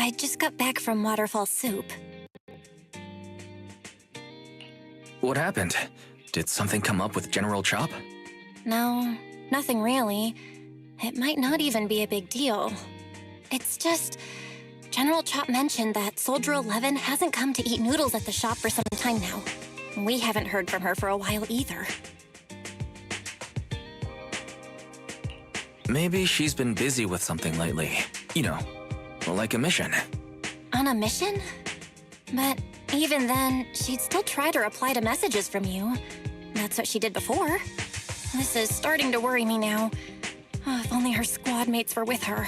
I just got back from Waterfall Soup. What happened? Did something come up with General Chop? No, nothing really. It might not even be a big deal. It's just... General Chop mentioned that Soldier 11 hasn't come to eat noodles at the shop for some time now. We haven't heard from her for a while either. Maybe she's been busy with something lately. You know, like a mission. On a mission? But even then, she'd still try to reply to messages from you. That's what she did before. This is starting to worry me now. Oh, if only her squad mates were with her.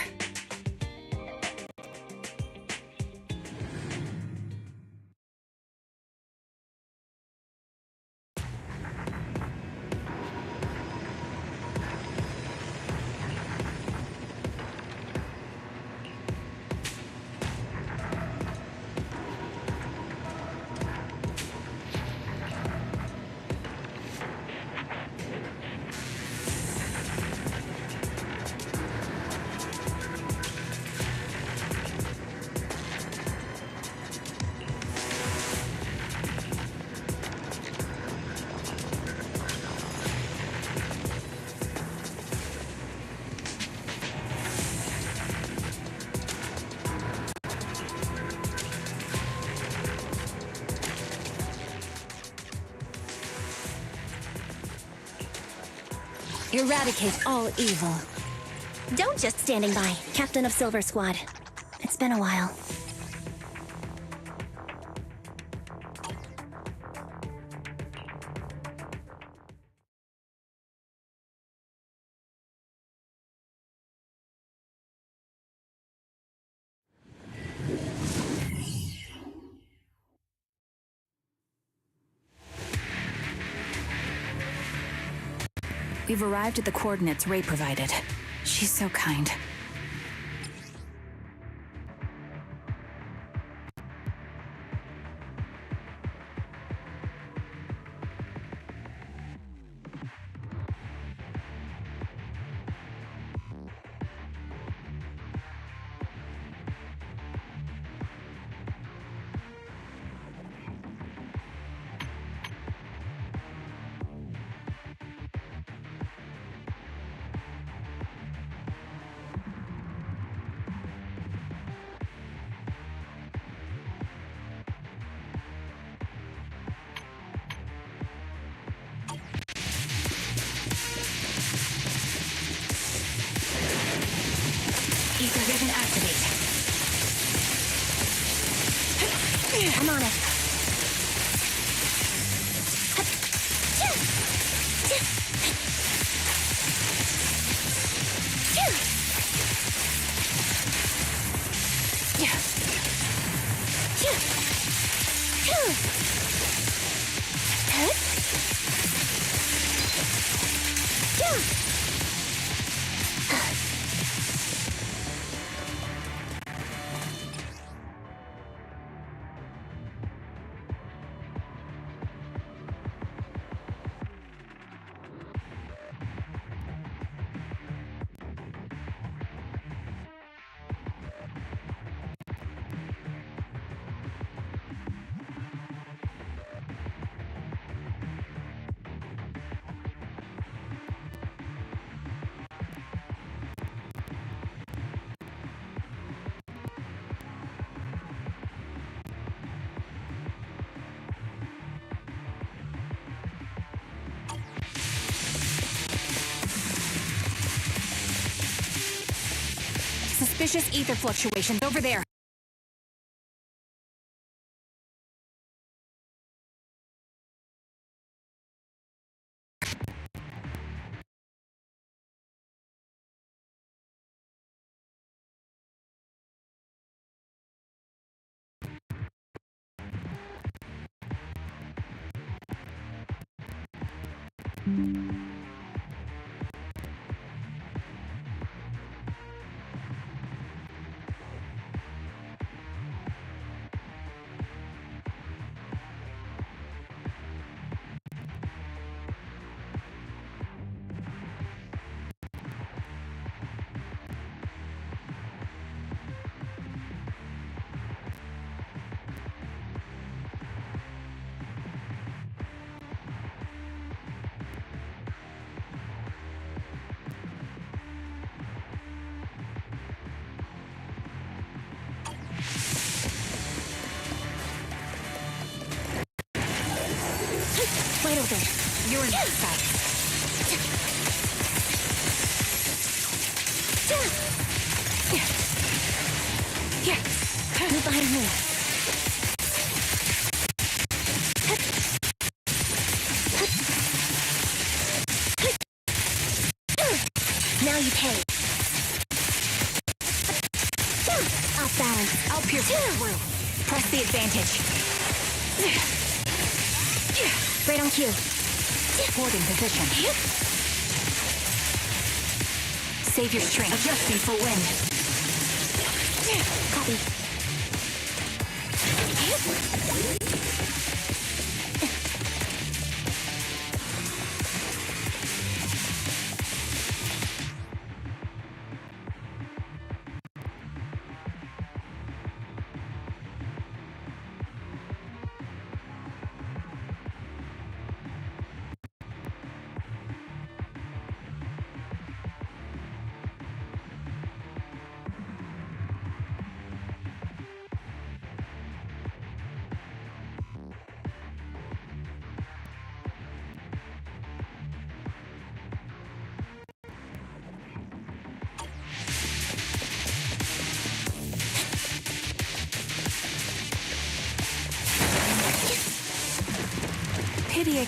Eradicate all evil. Don't just standing by, Captain of Silver Squad. It's been a while. We've arrived at the coordinates Ray provided. She's so kind. Ether vision activate. I'm on it. Suspicious ether fluctuations over there. Wide open. You're in my sight. Move behind me. Now you pay. Off balance. I'll pierce through. Press the advantage. Right on cue. Holding position. Save your strength. Adjusting for wind. Copy. Pity.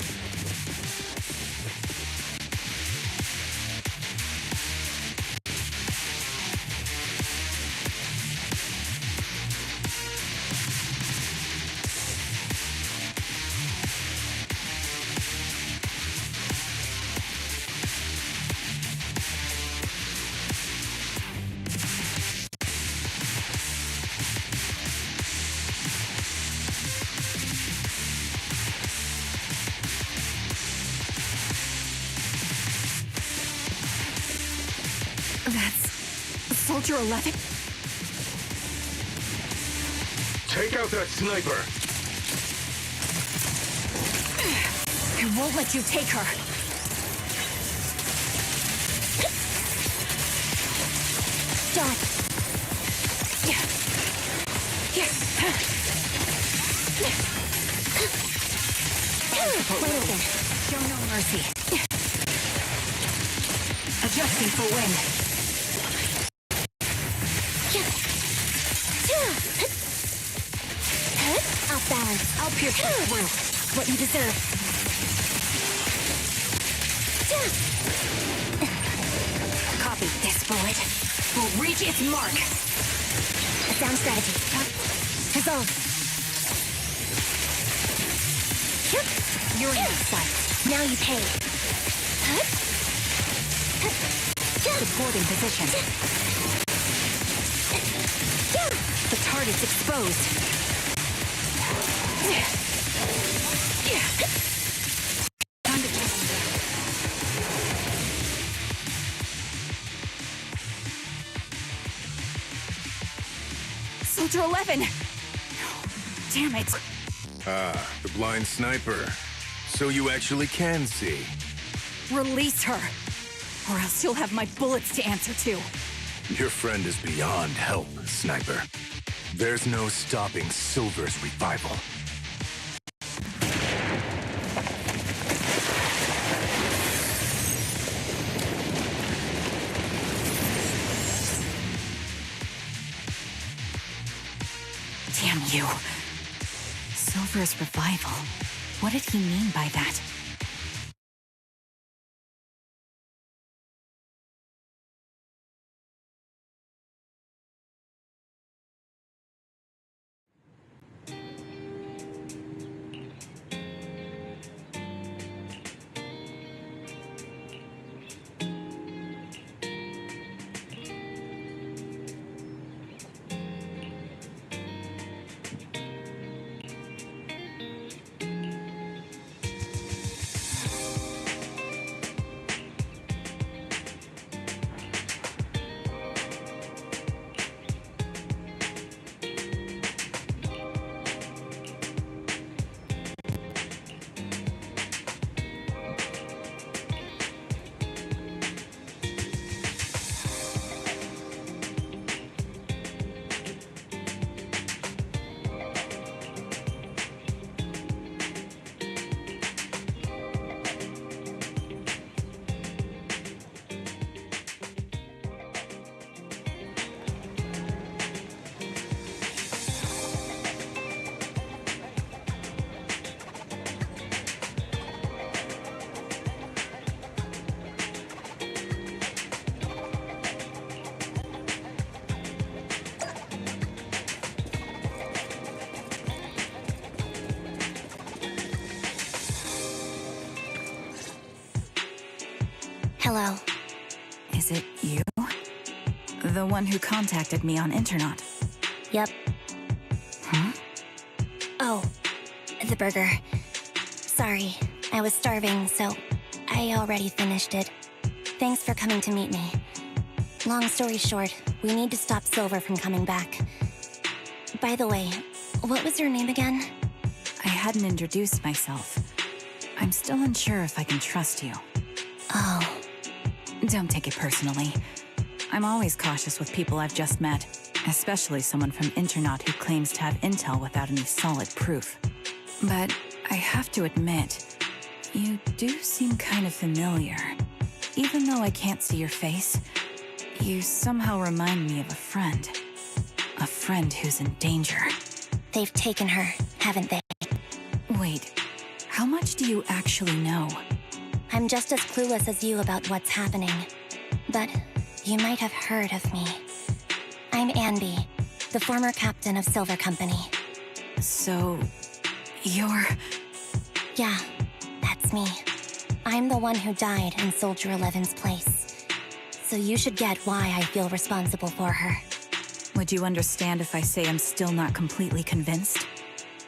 That's Soldier 11? Take out that sniper! I won't let you take her. Dot. Wide open. Show no mercy. Adjusting for wind. Off balance. I'll pierce through. What you deserve. Copy. This bullet will reach its mark. A sound strategy. Resolve. You're in my sight. Now you pay. Supporting position. The target's exposed. Time to take him down. Soldier 11! Damn it. Ah, the blind sniper. So you actually can see. Release her, or else you'll have my bullets to answer to. Your friend is beyond help, Sniper. There's no stopping Silver's revival. Damn you. Silver's revival. What did he mean by that? Hello. Is it you? The one who contacted me on Internet? Yep. Huh? Oh, the burger. Sorry, I was starving, so I already finished it. Thanks for coming to meet me. Long story short, we need to stop Silver from coming back. By the way, what was your name again? I hadn't introduced myself. I'm still unsure if I can trust you. Oh. Don't take it personally. I'm always cautious with people I've just met, especially someone from Internet who claims to have intel without any solid proof. But I have to admit, you do seem kind of familiar. Even though I can't see your face, you somehow remind me of a friend. A friend who's in danger. They've taken her, haven't they? Wait, how much do you actually know? I'm just as clueless as you about what's happening. But you might have heard of me. I'm Anby, the former captain of Silver Company. So, you're... Yeah, that's me. I'm the one who died in Soldier 11's place. So you should get why I feel responsible for her. Would you understand if I say I'm still not completely convinced?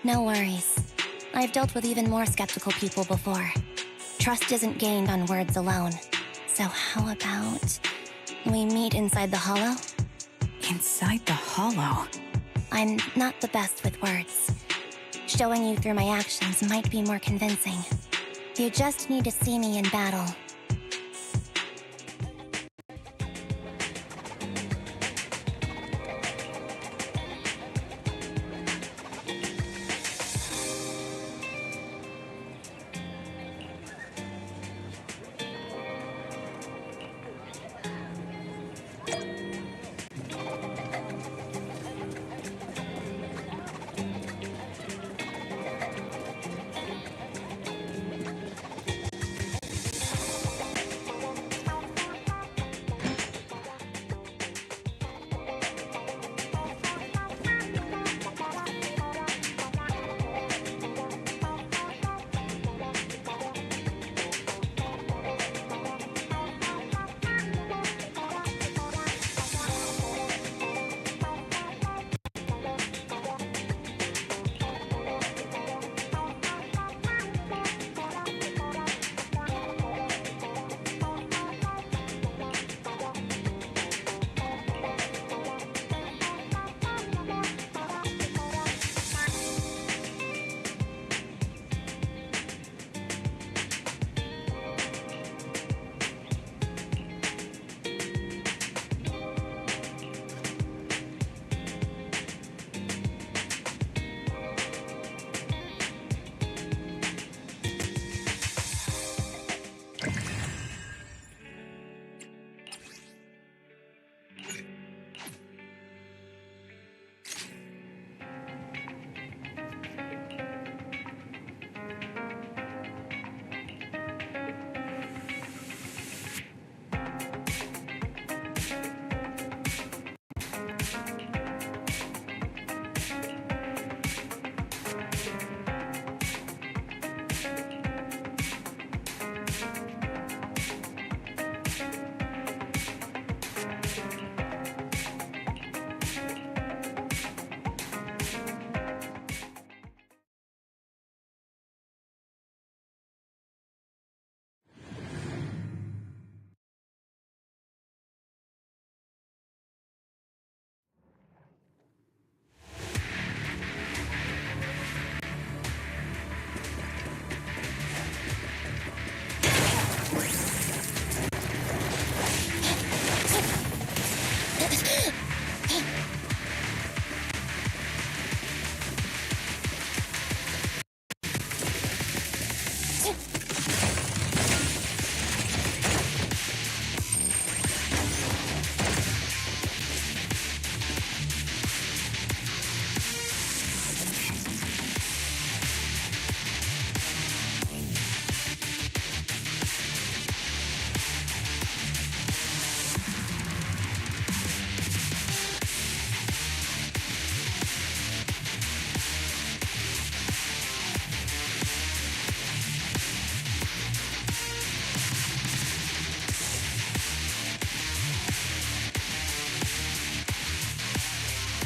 No worries. I've dealt with even more skeptical people before. Trust isn't gained on words alone. So how about we meet inside the Hollow? Inside the Hollow? I'm not the best with words. Showing you through my actions might be more convincing. You just need to see me in battle.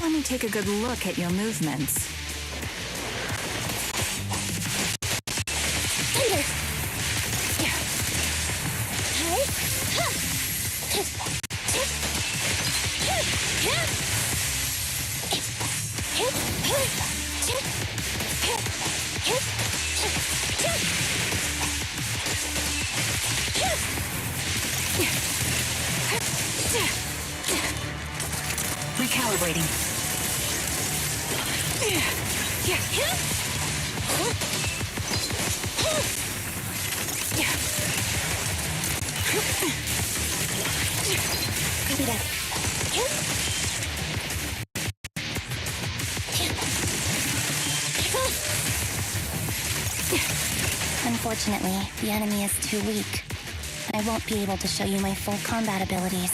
Let me take a good look at your movements. Thunder! Recalibrating. Copy that. Unfortunately, the enemy is too weak. I won't be able to show you my full combat abilities.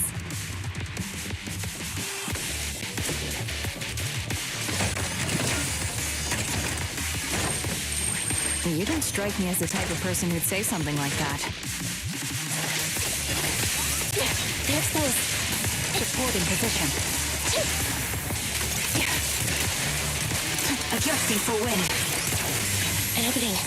You don't strike me as the type of person who'd say something like that. They're exposed. Supporting position. Adjusting for wind. Everything.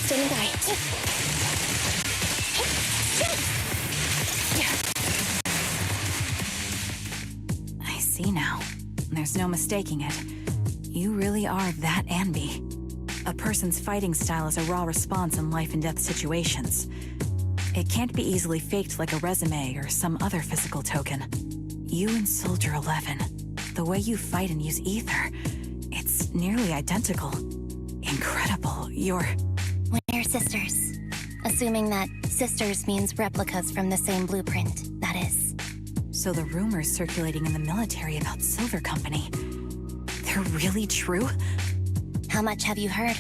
Standing by. I see now. There's no mistaking it. You really are that Anby. A person's fighting style is a raw response in life and death situations. It can't be easily faked like a resume or some other physical token. You and Soldier 11, the way you fight and use ether, it's nearly identical. Incredible. We're sisters. Assuming that sisters means replicas from the same blueprint, that is. So the rumors circulating in the military about Silver Company, they're really true? How much have you heard?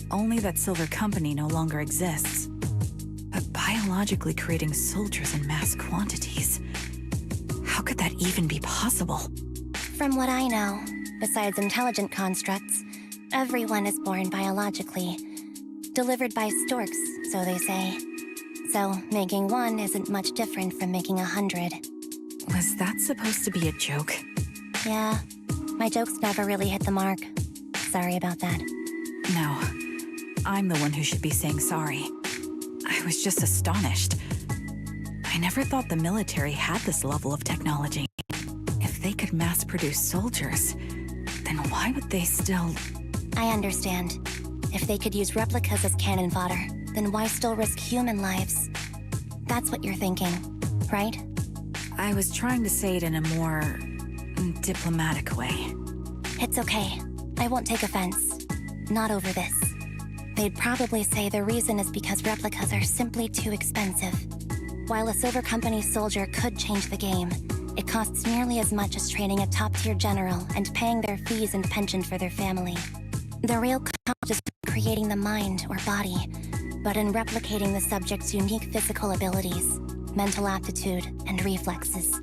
Only that Silver Company no longer exists. But biologically creating soldiers in mass quantities, how could that even be possible? From what I know, besides intelligent constructs, everyone is born biologically. Delivered by storks, so they say. So, making one isn't much different from making 100. Was that supposed to be a joke? Yeah, my jokes never really hit the mark. Sorry about that. No, I'm the one who should be saying sorry. I was just astonished. I never thought the military had this level of technology. If they could mass-produce soldiers, then why would they still... I understand. If they could use replicas as cannon fodder, then why still risk human lives? That's what you're thinking, right? I was trying to say it in a more... diplomatic way. It's okay. I won't take offense. Not over this. They'd probably say the reason is because replicas are simply too expensive. While a Silver Company soldier could change the game, it costs nearly as much as training a top-tier general and paying their fees and pension for their family. The real cost is creating the mind or body, but in replicating the subject's unique physical abilities, mental aptitude, and reflexes.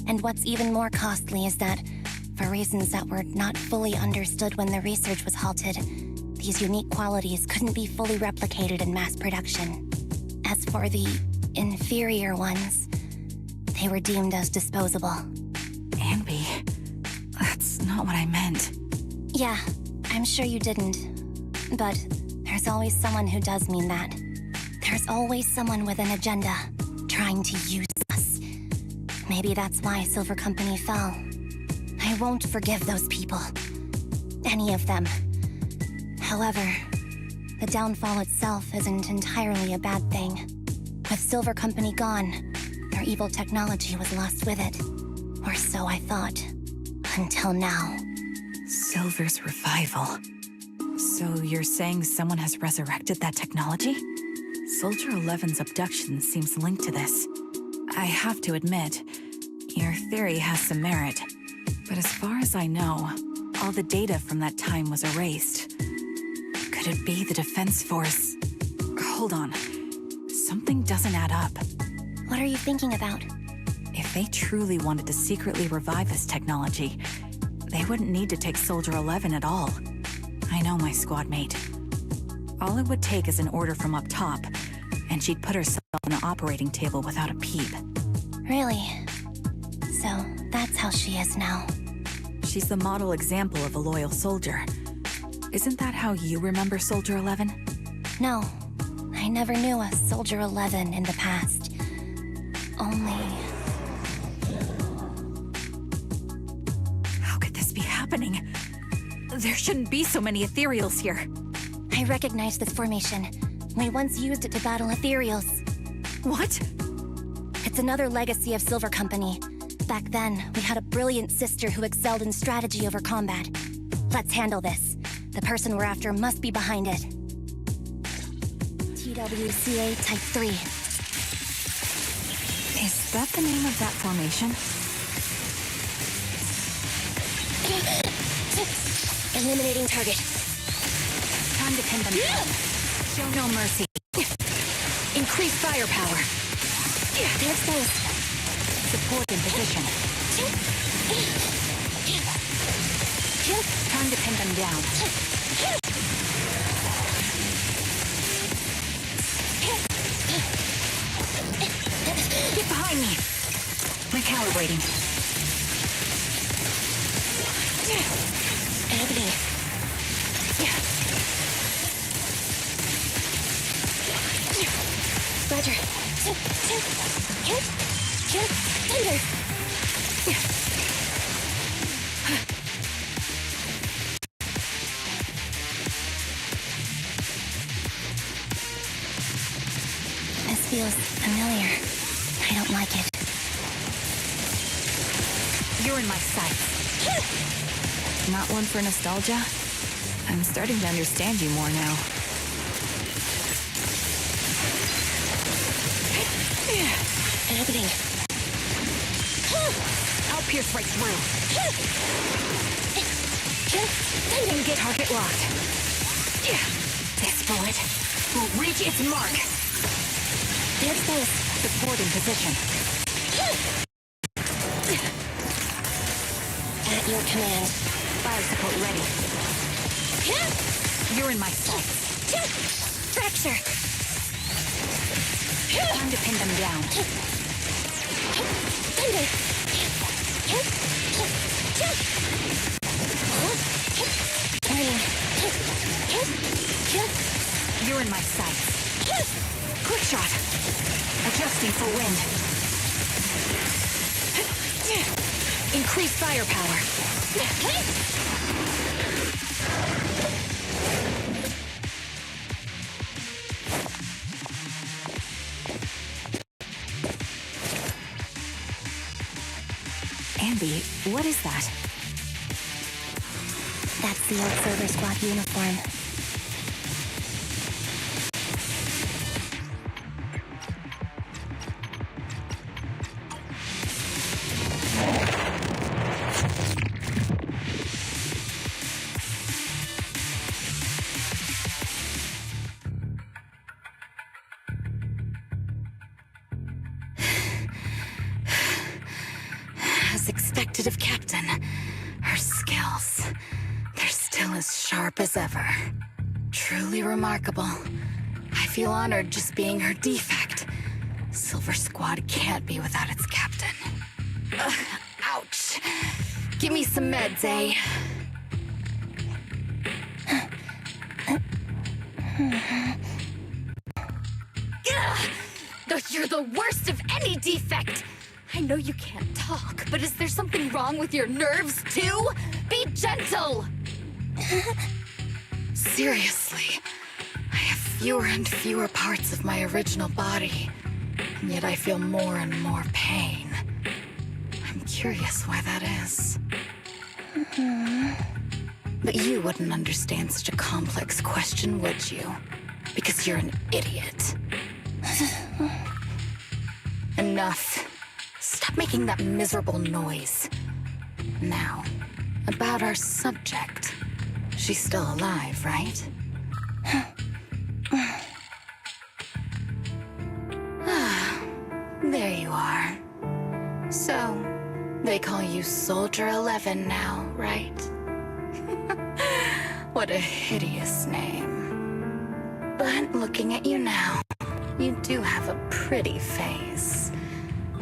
And what's even more costly is that, for reasons that were not fully understood when the research was halted, these unique qualities couldn't be fully replicated in mass production. As for the inferior ones, they were deemed as disposable. Anby, that's not what I meant. Yeah, I'm sure you didn't. But there's always someone who does mean that. There's always someone with an agenda, trying to use us. Maybe that's why Silver Company fell. I won't forgive those people. Any of them. However, the downfall itself isn't entirely a bad thing. With Silver Company gone, their evil technology was lost with it. Or so I thought. Until now. Silver's revival. So you're saying someone has resurrected that technology? Soldier 11's abduction seems linked to this. I have to admit, your theory has some merit. But as far as I know, all the data from that time was erased. Could it be the Defense Force? Hold on. Something doesn't add up. What are you thinking about? If they truly wanted to secretly revive this technology, they They wouldn't need to take Soldier 11 at all. I know my squad mate. All it would take is an order from up top, and she'd put herself on the operating table without a peep. Really? So, that's how she is now. She's the model example of a loyal soldier. Isn't that how you remember Soldier 11? No, I never knew a Soldier 11 in the past. Only... How could this be happening? There shouldn't be so many ethereals here. I recognize this formation. We once used it to battle ethereals. What? It's another legacy of Silver Company. Back then, we had a brilliant sister who excelled in strategy over combat. Let's handle this. The person we're after must be behind it. TWCA Type 3. Is that the name of that formation? Eliminating target. Time to pin them down. Show no mercy. Increase firepower. They're exposed. Support in position. Time to pin them down. Get behind me. Recalibrating. Anby. Roger. Thunder. This feels familiar. I don't like it. You're in my sights. Not one for nostalgia? I'm starting to understand you more now. Anby. I'll pierce right through. Thunder. Get target locked. This bullet will reach its mark. They're exposed. Support in position. At your command. Fire support ready. You're in my sights. Fracture. Time to pin them down. Thunder. Warning. You're in my sights. Quick shot. Adjusting for wind. Increase firepower. Anby, what is that? That's the old Silver Squad uniform. As expected of Captain, her skills, they're still as sharp as ever. Truly remarkable. I feel honored just being her defect. Silver Squad can't be without its captain. Ouch. Give me some meds, eh? You're the worst of any defect! I know you can't talk, but is there something wrong with your nerves, too? Be gentle! Seriously, I have fewer and fewer parts of my original body, and yet I feel more and more pain. I'm curious why that is. But you wouldn't understand such a complex question, would you? Because you're an idiot. Enough. Stop making that miserable noise. Now, about our subject. She's still alive, right? There you are. So, they call you Soldier 11. 11 now, right? What a hideous name. But looking at you now, you do have a pretty face.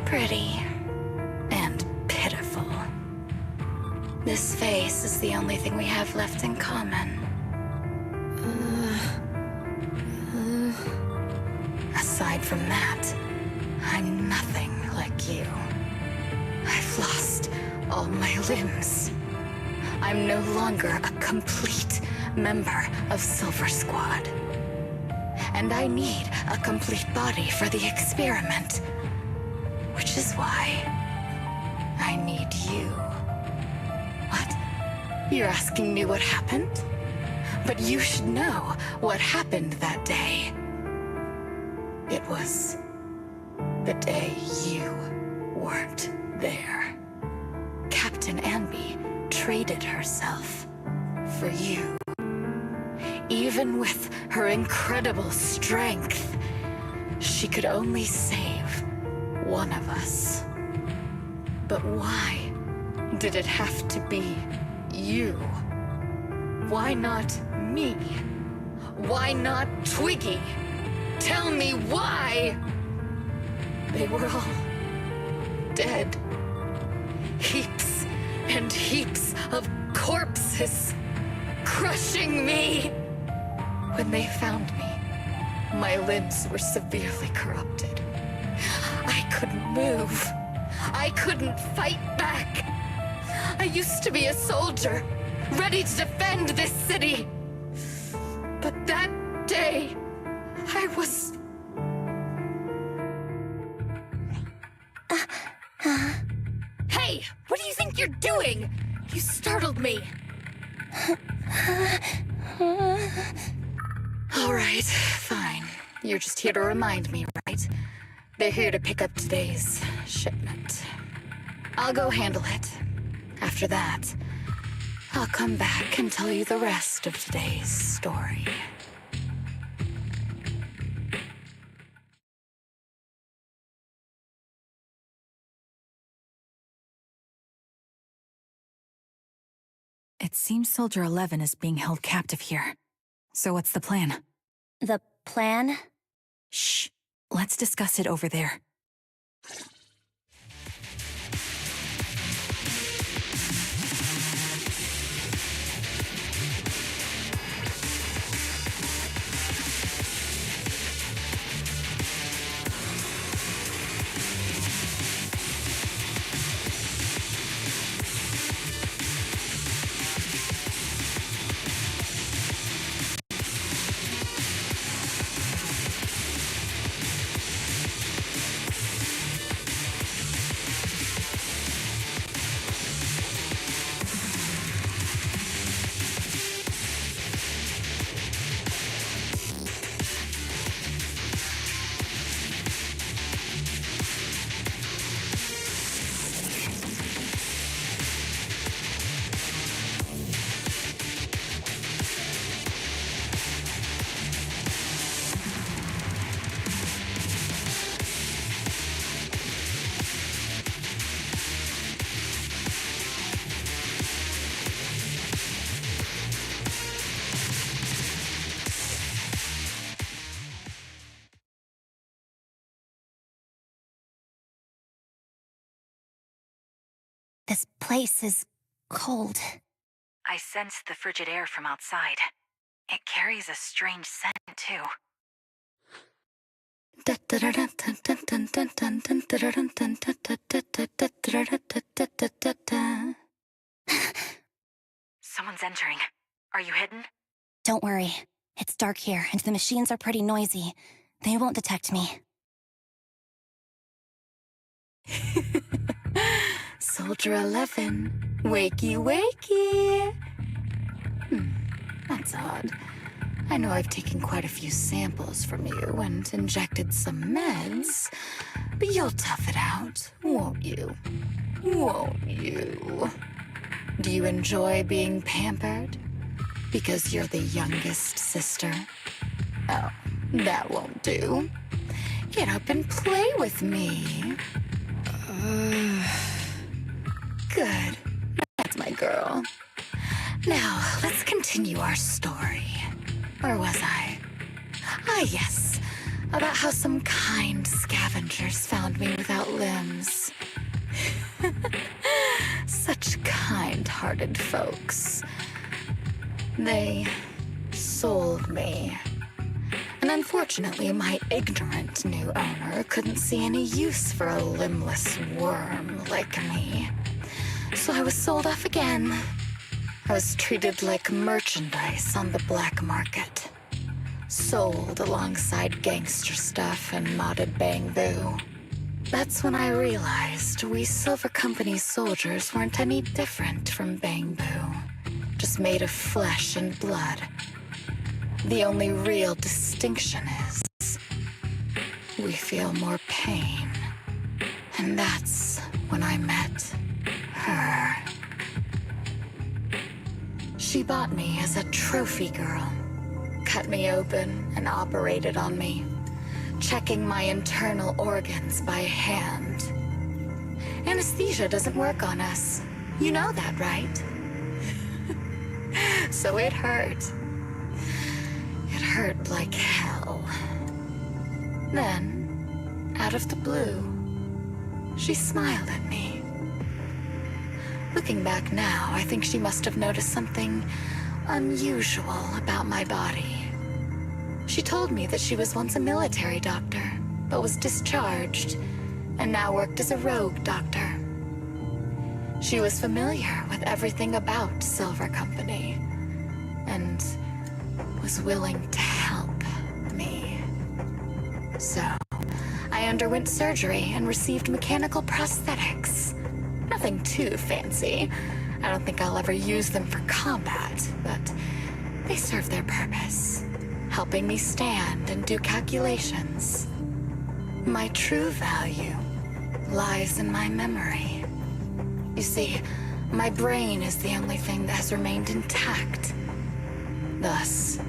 Pretty and pitiful. This face is the only thing we have left in common. Aside from that, I'm nothing like you. I've lost all my limbs. I'm no longer a complete member of Silver Squad. And I need a complete body for the experiment. Which is why I need you. What? You're asking me what happened? But you should know what happened that day. It was the day you weren't there. Captain Anby traded herself for you. Even with her incredible strength, she could only save one of us. But why did it have to be you? Why not me? Why not Twiggy? Tell me why! They were all dead. Heaps and heaps of corpses crushing me. When they found me, my limbs were severely corrupted. I couldn't move. I couldn't fight back. I used to be a soldier, ready to defend this city. But that day, I was... Hey, what do you think you're doing? You startled me. All right, fine. You're just here to remind me, right? They're here to pick up today's shipment. I'll go handle it. After that, I'll come back and tell you the rest of today's story. It seems Soldier 11 is being held captive here. So what's the plan? The plan? Shh. Let's discuss it over there. This place is cold. I sense the frigid air from outside. It carries a strange scent, too. Someone's entering. Are you hidden? Don't worry. It's dark here, and the machines are pretty noisy. They won't detect me. Soldier 11, wakey wakey. That's odd. I know I've taken quite a few samples from you and injected some meds, but you'll tough it out, won't you? Won't you? Do you enjoy being pampered? Because you're the youngest sister? Oh, that won't do. Get up and play with me. Good. That's girl. Now, let's continue our story. Or was I? Ah, yes. About how some kind scavengers found me without limbs. Such kind-hearted folks. They sold me. And unfortunately, my ignorant new owner couldn't see any use for a limbless worm like me. So I was sold off again. I was treated like merchandise on the black market. Sold alongside gangster stuff and modded bamboo. That's when I realized we Silver Company soldiers weren't any different from bamboo. Just made of flesh and blood. The only real distinction is we feel more pain. And that's when I met her. She bought me as a trophy girl. Cut me open and operated on me, checking my internal organs by hand. Anesthesia doesn't work on us. You know that, right? So it hurt. It hurt like hell. Then, out of the blue, she smiled at me. Looking back now, I think she must have noticed something unusual about my body. She told me that she was once a military doctor, but was discharged, and now worked as a rogue doctor. She was familiar with everything about Silver Company, and was willing to help me. So, I underwent surgery and received mechanical prosthetics. Nothing too fancy. I don't think I'll ever use them for combat, but they serve their purpose, helping me stand and do calculations. My true value lies in my memory. You see, my brain is the only thing that has remained intact. Thus,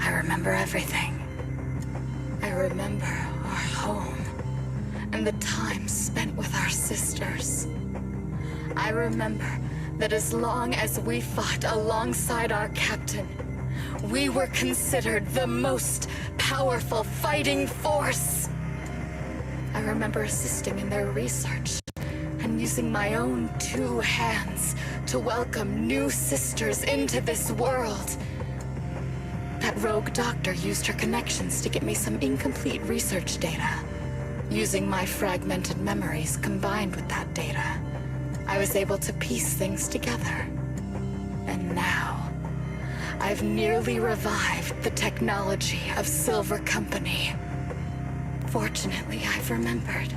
I remember everything. I remember our home and the time spent with our sisters. I remember that as long as we fought alongside our captain, we were considered the most powerful fighting force. I remember assisting in their research and using my own 2 hands to welcome new sisters into this world. That rogue doctor used her connections to get me some incomplete research data. Using my fragmented memories combined with that data, I was able to piece things together. And now, I've nearly revived the technology of Silver Company. Fortunately, I've remembered.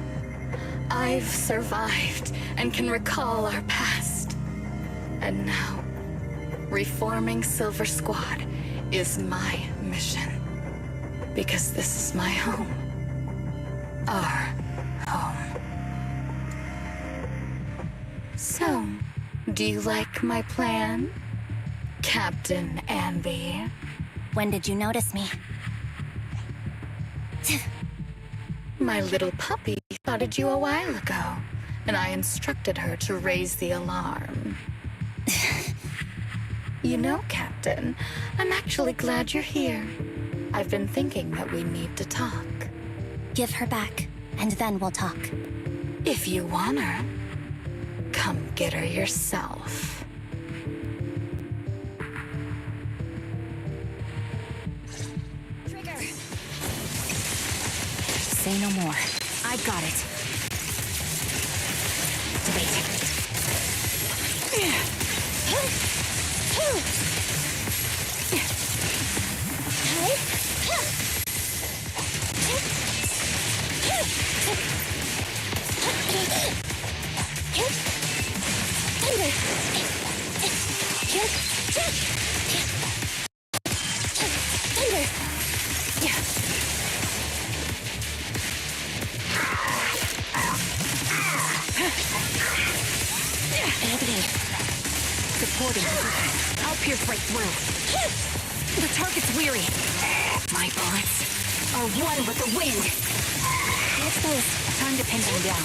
I've survived and can recall our past. And now, reforming Silver Squad is my mission. Because this is my home. Our home. So, do you like my plan, Captain Anby? When did you notice me? My little puppy spotted you a while ago, and I instructed her to raise the alarm. You know, Captain, I'm actually glad you're here. I've been thinking that we need to talk. Give her back, and then we'll talk. If you want her, come get her yourself. Trigger! Say no more. I've got it. Supporting position. I'll pierce right through. The target's weary. My bullets are one with the wind. Exposed. Time to pin them down.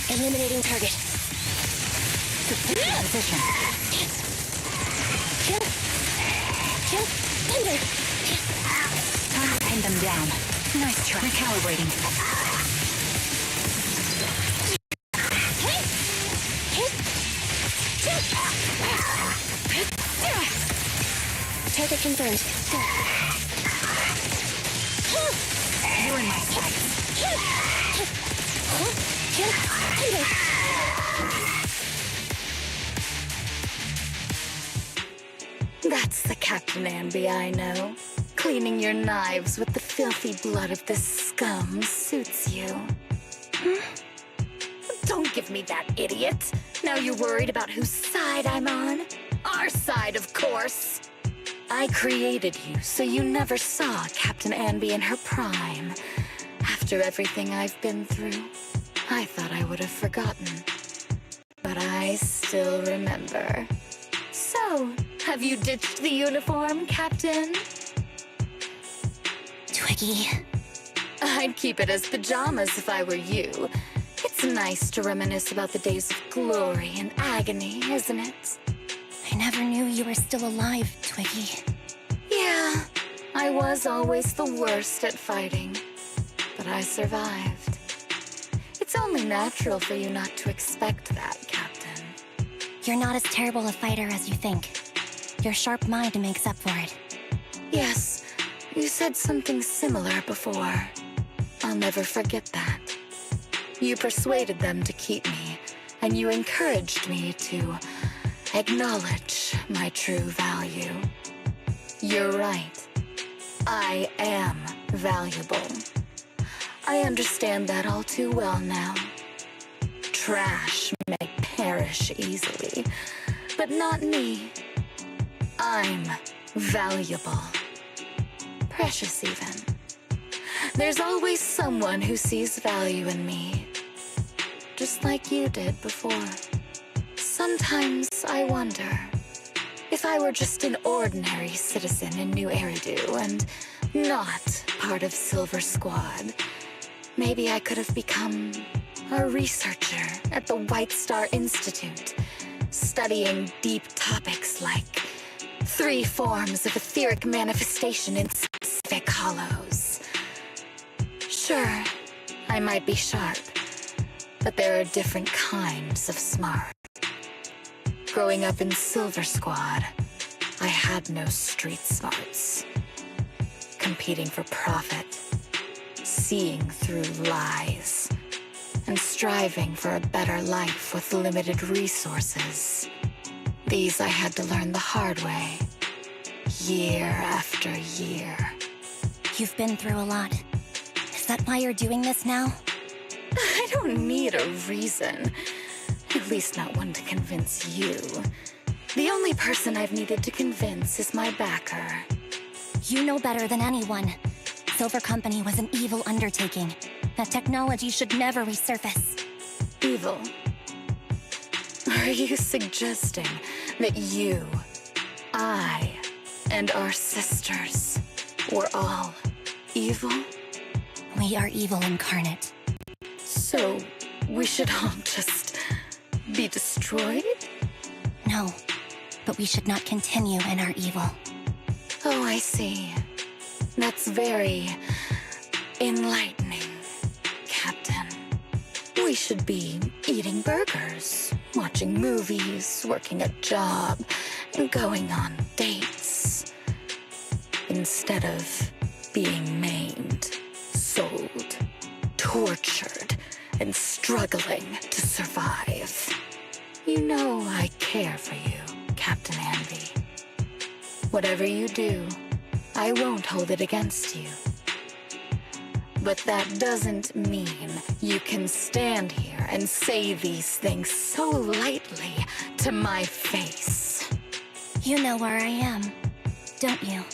Eliminating target. Protect position. Time to pin them down. Nice try. Recalibrating. Target confirmed. You're in my sights. That's the Captain Anby I know. Cleaning your knives with the filthy blood of this scum suits you. Don't give me that, idiot. Now you're worried about whose side I'm on? Our side, of course. I created you so you never saw Captain Anby in her prime. After everything I've been through, I thought I would have forgotten. But I still remember. So, have you ditched the uniform, Captain? Twiggy. I'd keep it as pajamas if I were you. It's nice to reminisce about the days of glory and agony, isn't it? I never knew you were still alive, Twiggy. Yeah, I was always the worst at fighting, but I survived. It's only natural for you not to expect that, Captain. You're not as terrible a fighter as you think. Your sharp mind makes up for it. Yes, you said something similar before. I'll never forget that. You persuaded them to keep me, and you encouraged me to acknowledge my true value. You're right. I am valuable. I understand that all too well now. Trash may perish easily, but not me. I'm valuable. Precious even. There's always someone who sees value in me, just like you did before. Sometimes I wonder, if I were just an ordinary citizen in New Eridu and not part of Silver Squad, maybe I could have become a researcher at the White Star Institute, studying deep topics like 3 forms of etheric manifestation in specific hollows. Sure, I might be sharp, but there are different kinds of smart. Growing up in Silver Squad, I had no street smarts. Competing for profit, seeing through lies, and striving for a better life with limited resources. These I had to learn the hard way, year after year. You've been through a lot. Is that why you're doing this now? I don't need a reason. At least not one to convince you. The only person I've needed to convince is my backer. You know better than anyone. Silver Company was an evil undertaking. That technology should never resurface. Evil? Are you suggesting that you, I, and our sisters were all evil? We are evil incarnate. So, we should all just be destroyed? No, but we should not continue in our evil. Oh, I see. That's very enlightening, Captain. We should be eating burgers, watching movies, working a job, and going on dates. Instead of being maimed, sold, tortured, and struggling to survive. You know I care for you, Captain Anby. Whatever you do, I won't hold it against you. But that doesn't mean you can stand here and say these things so lightly to my face. You know where I am, don't you?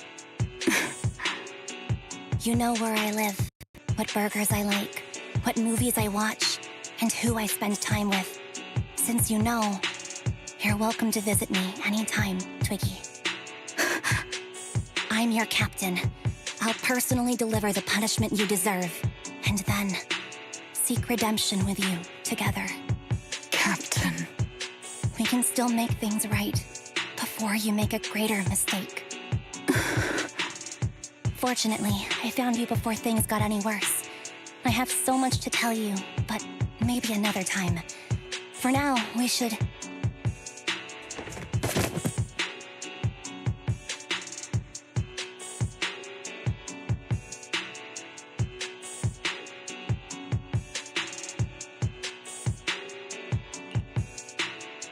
You know where I live, what burgers I like, what movies I watch, and who I spend time with. Since you know, you're welcome to visit me anytime, Twiggy. I'm your captain. I'll personally deliver the punishment you deserve, and then seek redemption with you together. Captain. We can still make things right before you make a greater mistake. Fortunately, I found you before things got any worse. I have so much to tell you, but maybe another time. For now, we should...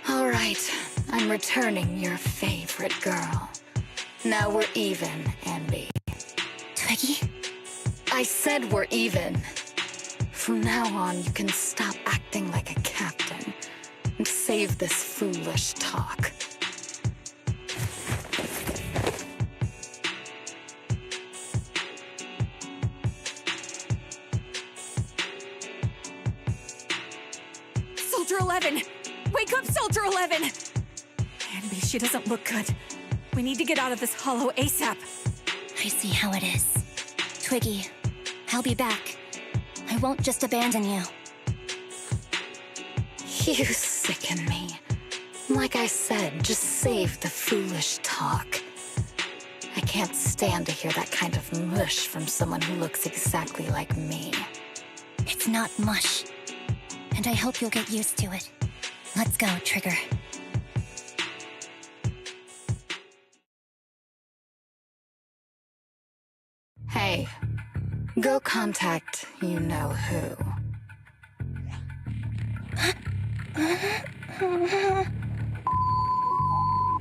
All right, I'm returning your favorite girl. Now we're even, Anby. Twiggy? I said we're even. From now on, you can stop acting like a captain and save this foolish talk. Soldier 11! Wake up, Soldier 11! Anby, she doesn't look good. We need to get out of this hollow ASAP. I see how it is. Twiggy, I'll be back. I won't just abandon you. You sicken me. Like I said, just save the foolish talk. I can't stand to hear that kind of mush from someone who looks exactly like me. It's not mush. And I hope you'll get used to it. Let's go, Trigger. Hey, go contact you-know-who.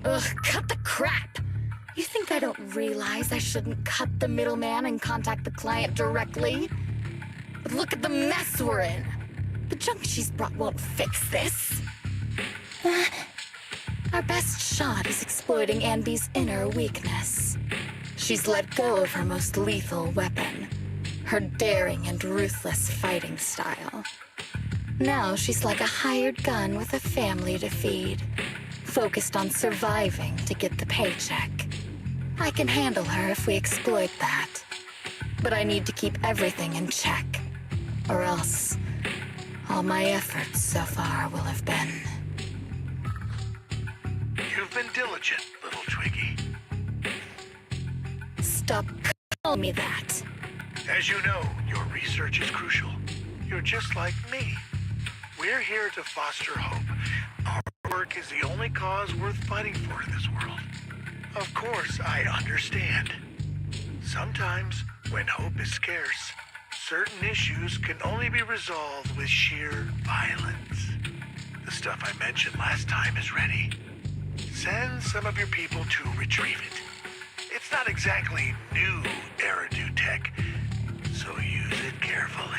Ugh, cut the crap! You think I don't realize I shouldn't cut the middleman and contact the client directly? But look at the mess we're in! The junk she's brought won't fix this. Our best shot is exploiting Anby's inner weakness. She's let go of her most lethal weapon, her daring and ruthless fighting style. Now she's like a hired gun with a family to feed, focused on surviving to get the paycheck. I can handle her if we exploit that. But I need to keep everything in check, or else all my efforts so far will have been... You've been diligent, little Twiggy. Stop calling me that. As you know, your research is crucial. You're just like me. We're here to foster hope. Our work is the only cause worth fighting for in this world. Of course, I understand. Sometimes, when hope is scarce, certain issues can only be resolved with sheer violence. The stuff I mentioned last time is ready. Send some of your people to retrieve it. It's not exactly new Eridu tech, so use it carefully.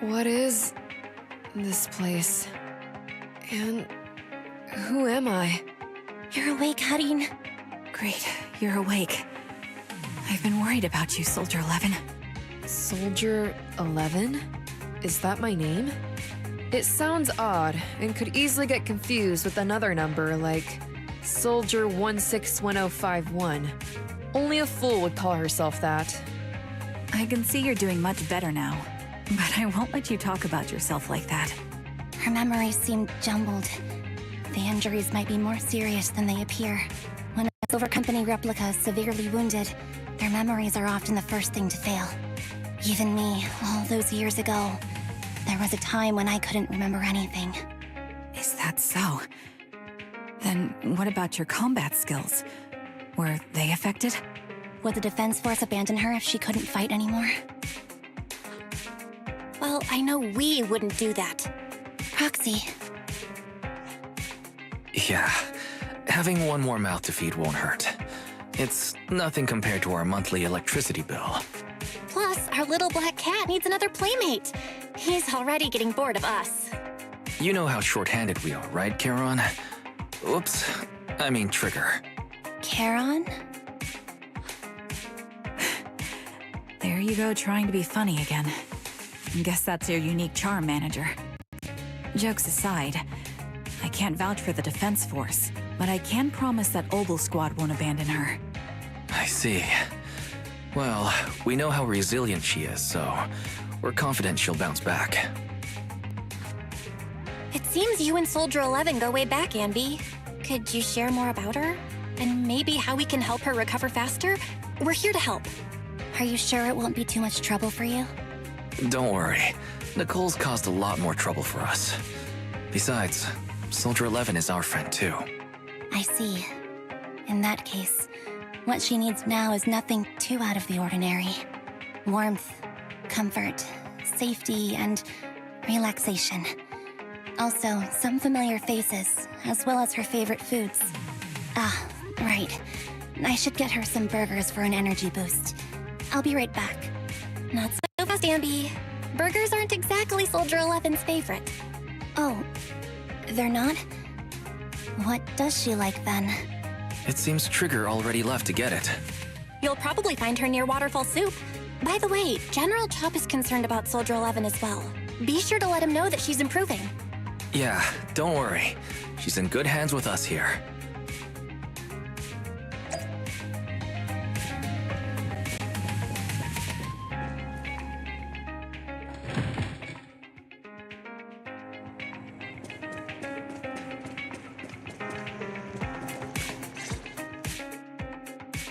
What is this place? And who am I? You're awake, Harin. Great, you're awake. I've been worried about you, Soldier 11. Soldier 11? Is that my name? It sounds odd and could easily get confused with another number like Soldier 161051. Only a fool would call herself that. I can see you're doing much better now, but I won't let you talk about yourself like that. Her memories seem jumbled. The injuries might be more serious than they appear. When a Silver Company replica is severely wounded, their memories are often the first thing to fail. Even me, all those years ago, there was a time when I couldn't remember anything. Is that so? Then what about your combat skills? Were they affected? Would the Defense Force abandon her if she couldn't fight anymore? Well, I know we wouldn't do that. Proxy, Yeah, having one more mouth to feed won't hurt. It's nothing compared to our monthly electricity bill. Plus, our little black cat needs another playmate. He's already getting bored of us. You know how short-handed we are, right, Charon? Oops, I mean Trigger. Charon? There you go, trying to be funny again. Guess that's your unique charm, manager. Jokes aside, I can't vouch for the Defense Force, but I can promise that Obel Squad won't abandon her. I see. Well, we know how resilient she is, so we're confident she'll bounce back. It seems you and Soldier 11 go way back, Anby. Could you share more about her? And maybe how we can help her recover faster? We're here to help. Are you sure it won't be too much trouble for you? Don't worry. Nicole's caused a lot more trouble for us. Besides, Soldier 11 is our friend too. I see. In that case, what she needs now is nothing too out of the ordinary. Warmth, comfort, safety, and relaxation. Also, some familiar faces, as well as her favorite foods. Ah, right. I should get her some burgers for an energy boost. I'll be right back. Not so fast, Anby. Burgers aren't exactly Soldier 11's favorite. Oh, they're not? What does she like then? It seems Trigger already left to get it. You'll probably find her near Waterfall Soup. By the way, General Chop is concerned about Soldier 11 as well. Be sure to let him know that she's improving. Yeah, don't worry. She's in good hands with us here.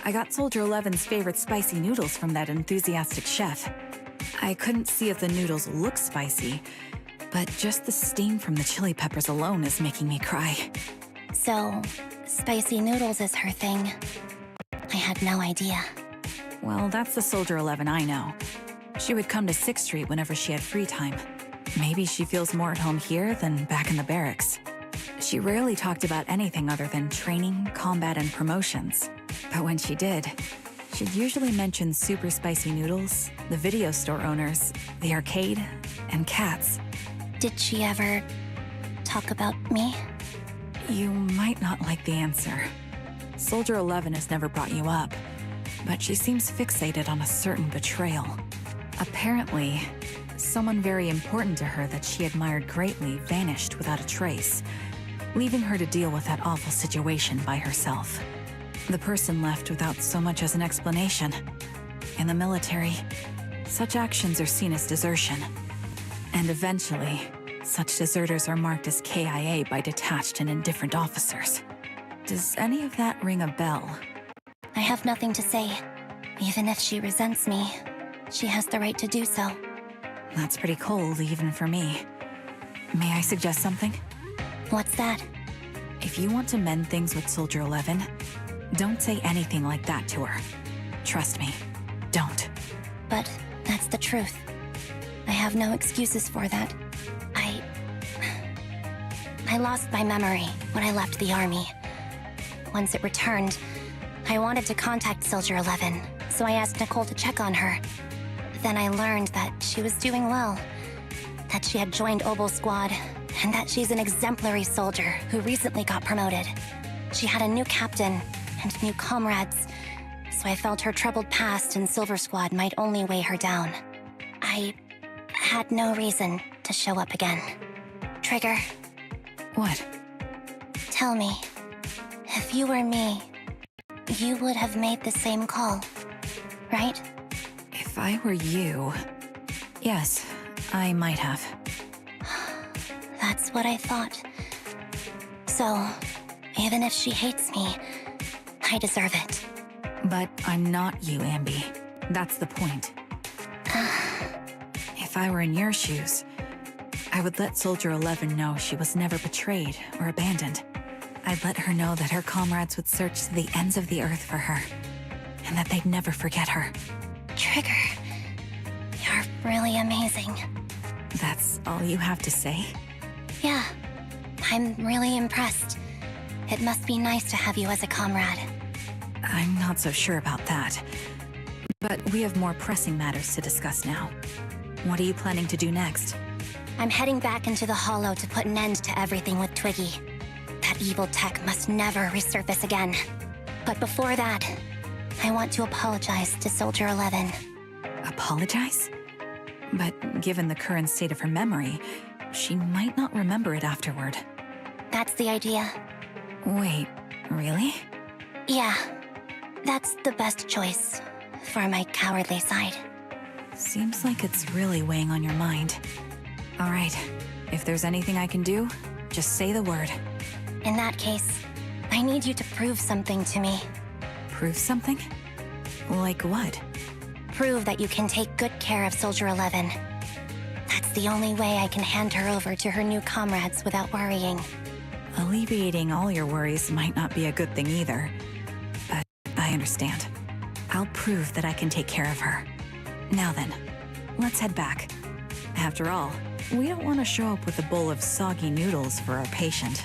I got Soldier 11's favorite spicy noodles from that enthusiastic chef. I couldn't see if the noodles look spicy, but just the steam from the chili peppers alone is making me cry. So, spicy noodles is her thing. I had no idea. Well, that's the Soldier 11 I know. She would come to 6th Street whenever she had free time. Maybe she feels more at home here than back in the barracks. She rarely talked about anything other than training, combat, and promotions. But when she did, she'd usually mention super spicy noodles, the video store owners, the arcade, and cats. Did she ever talk about me? You might not like the answer. Soldier 11 has never brought you up, but she seems fixated on a certain betrayal. Apparently, someone very important to her that she admired greatly vanished without a trace, leaving her to deal with that awful situation by herself. The person left without so much as an explanation. In the military, such actions are seen as desertion. And eventually, such deserters are marked as KIA by detached and indifferent officers. Does any of that ring a bell? I have nothing to say. Even if she resents me, she has the right to do so. That's pretty cold, even for me. May I suggest something? What's that? If you want to mend things with Soldier 11, don't say anything like that to her. Trust me, don't. But that's the truth. I have no excuses for that. I lost my memory when I left the army. Once it returned, I wanted to contact Soldier 11, so I asked Nicole to check on her. Then I learned that she was doing well, that she had joined Obel Squad, and that she's an exemplary soldier who recently got promoted. She had a new captain and new comrades, so I felt her troubled past in Silver Squad might only weigh her down. I had no reason to show up again. Trigger, What? tell me, if you were me, you would have made the same call, right? If I were you... Yes, I might have. That's what I thought. So, even if she hates me, I deserve it. But I'm not you, Anby. That's the point. If I were in your shoes, I would let Soldier 11 know she was never betrayed or abandoned. I'd let her know that her comrades would search to the ends of the earth for her, and that they'd never forget her. Trigger, you're really amazing. That's all you have to say? Yeah, I'm really impressed. It must be nice to have you as a comrade. I'm not so sure about that. But we have more pressing matters to discuss now. What are you planning to do next? I'm heading back into the Hollow to put an end to everything with Twiggy. That evil tech must never resurface again. But before that, I want to apologize to Soldier 11. Apologize? But given the current state of her memory, she might not remember it afterward. That's the idea. Wait, really? Yeah, that's the best choice for my cowardly side. Seems like it's really weighing on your mind. All right, if there's anything I can do, just say the word. In that case, I need you to prove something to me. Prove something? Like what? Prove that you can take good care of Soldier 11. That's the only way I can hand her over to her new comrades without worrying. Alleviating all your worries might not be a good thing either. But I understand. I'll prove that I can take care of her. Now then, let's head back. After all, we don't want to show up with a bowl of soggy noodles for our patient.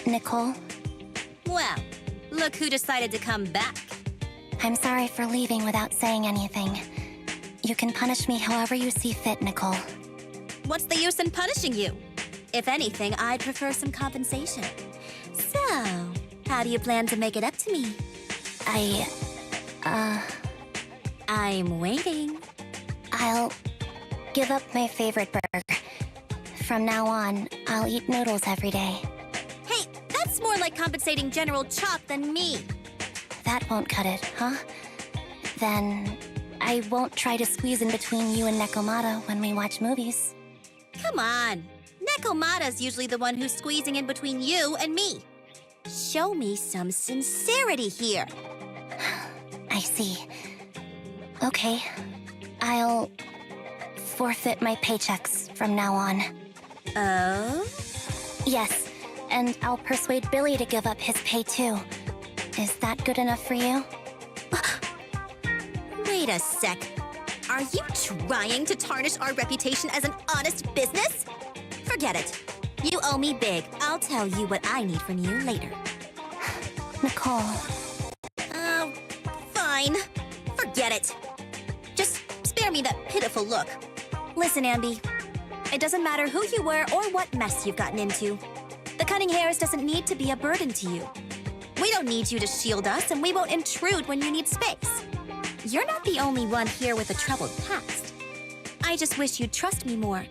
Nicole, Well, look who decided to come back. I'm sorry for leaving without saying anything. You can punish me however you see fit, Nicole. What's the use in punishing you? If anything, I'd prefer some compensation. So, how do you plan to make it up to me? I'm waiting. I'll give up my favorite burger. From now on, I'll eat noodles every day. Hey, that's more like compensating General Chop than me. That won't cut it, huh? Then I won't try to squeeze in between you and Nekomata when we watch movies. Come on. Nekomata's usually the one who's squeezing in between you and me. Show me some sincerity here. I see. Okay, I'll forfeit my paychecks from now on. Oh? Yes, and I'll persuade Billy to give up his pay too. Is that good enough for you? Wait a sec. Are you trying to tarnish our reputation as an honest business? Forget it. You owe me big. I'll tell you what I need from you later. Nicole. Fine. Forget it. Just spare me that pitiful look. Listen, Anby. It doesn't matter who you were or what mess you've gotten into. The cutting hairs doesn't need to be a burden to you. We don't need you to shield us, and we won't intrude when you need space. You're not the only one here with a troubled past. I just wish you'd trust me more.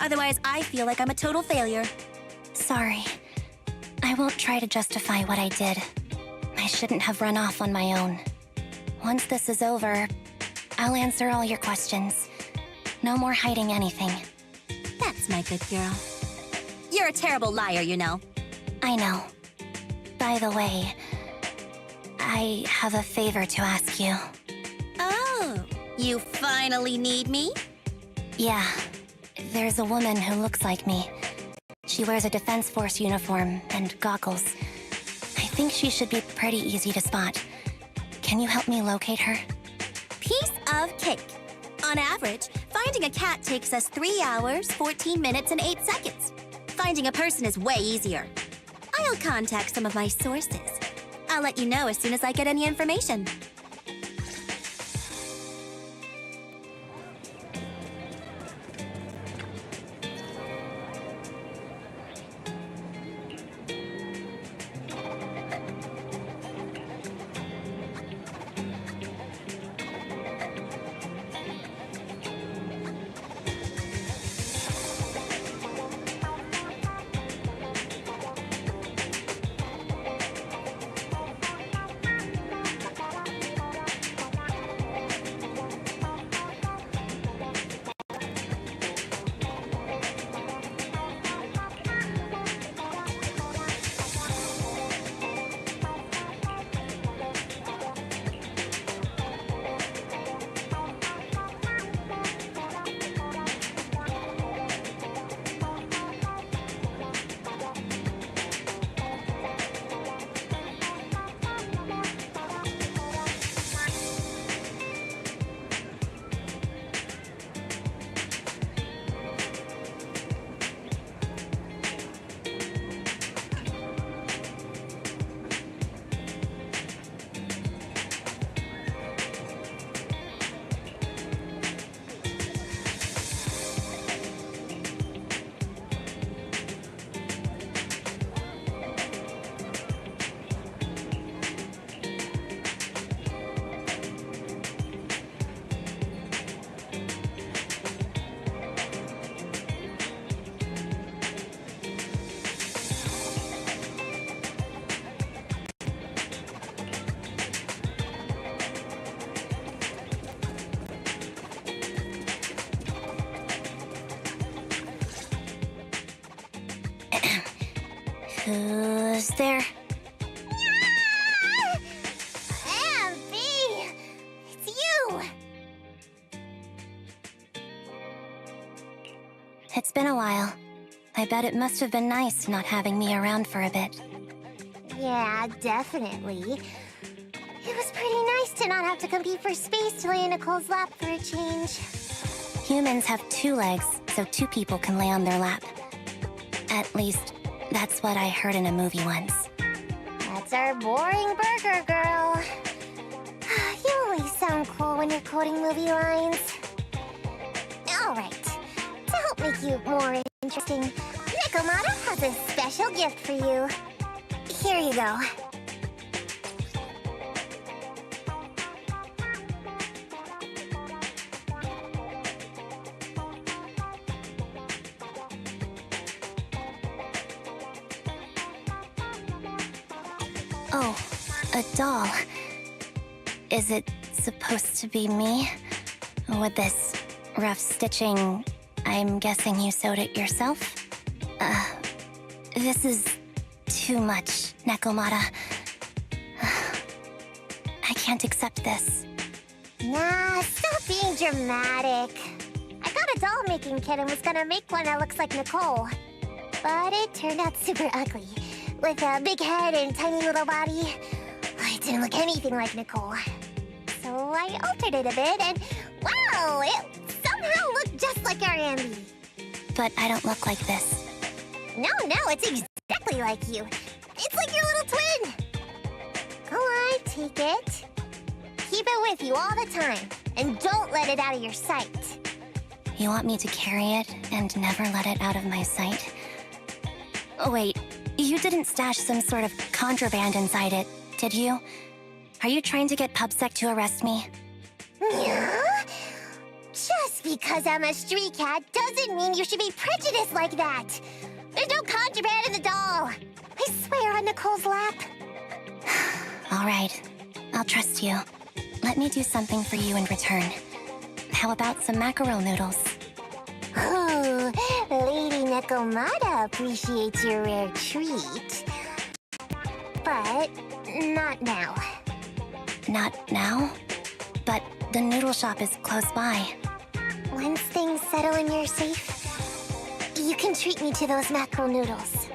Otherwise, I feel like I'm a total failure. Sorry. I won't try to justify what I did. I shouldn't have run off on my own. Once this is over, I'll answer all your questions. No more hiding anything. That's my good girl. You're a terrible liar, you know. I know. By the way, I have a favor to ask you. Oh, you finally need me? Yeah. There's a woman who looks like me. She wears a Defense Force uniform and goggles. I think she should be pretty easy to spot. Can you help me locate her? Piece of cake. On average, finding a cat takes us 3 hours, 14 minutes, and 8 seconds. Finding a person is way easier. I'll contact some of my sources. I'll let you know as soon as I get any information. Who's there? Anby! It's you! It's been a while. I bet it must have been nice not having me around for a bit. Yeah, definitely. It was pretty nice to not have to compete for space to lay in Nicole's lap for a change. Humans have 2 legs, so 2 people can lay on their lap. At least, That's what I heard in a movie once. That's our boring burger girl. You always sound cool when you're quoting movie lines. Alright, to help make you more interesting, Nekomata has a special gift for you. Here you go. Oh, a doll. Is it supposed to be me? With this rough stitching, I'm guessing you sewed it yourself? This is too much, Nekomata. I can't accept this. Nah, stop being dramatic. I got a doll-making kit and was gonna make one that looks like Nicole. But it turned out super ugly. With a big head and tiny little body. It didn't look anything like Nicole. So I altered it a bit and, wow, it somehow looked just like our Anby. But I don't look like this. No, it's exactly like you. It's like your little twin. Go on, take it. Keep it with you all the time. And don't let it out of your sight. You want me to carry it and never let it out of my sight? Oh, wait, you didn't stash some sort of contraband inside it, did you? Are you trying to get PubSec to arrest me? Yeah? Just because I'm a street cat doesn't mean you should be prejudiced like that. There's no contraband in the doll. I swear on Nicole's lap. All right, I'll trust you. Let me do something for you in return. How about some mackerel noodles? Oh, Lady Nekomata appreciates your rare treat. But not now. Not now? But the noodle shop is close by. Once things settle and you're safe, you can treat me to those mackerel noodles.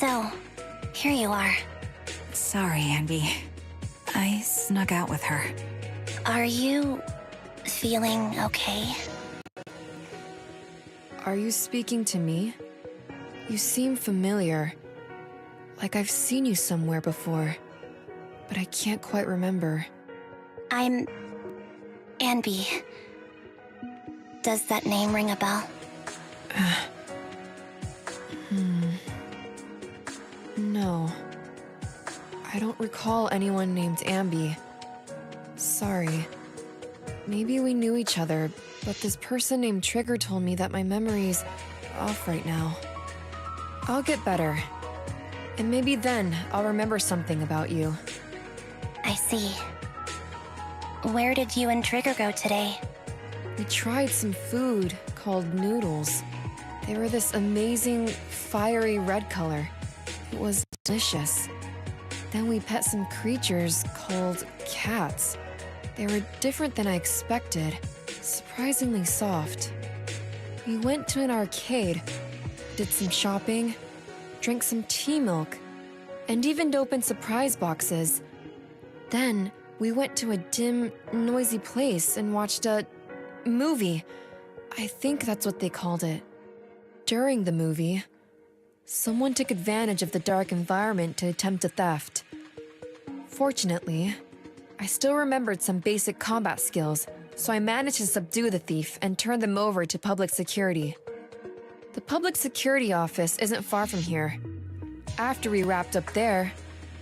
So, here you are. Sorry, Anby. I snuck out with her. Are you feeling okay? Are you speaking to me? You seem familiar. Like I've seen you somewhere before. But I can't quite remember. I'm Anby. Does that name ring a bell? No. I don't recall anyone named Anby. Sorry. maybe we knew each other, but this person named Trigger told me that my memory's off right now. I'll get better. And maybe then I'll remember something about you. I see. Where did you and Trigger go today? We tried some food called noodles. They were this amazing, fiery red color. It was delicious. Then we pet some creatures called cats. They were different than I expected, surprisingly soft. We went to an arcade, did some shopping, drank some tea milk, and even opened surprise boxes. Then we went to a dim, noisy place and watched a movie. I think that's what they called it. During the movie, someone took advantage of the dark environment to attempt a theft. Fortunately, I still remembered some basic combat skills, so I managed to subdue the thief and turn them over to public security. The public security office isn't far from here. After we wrapped up there,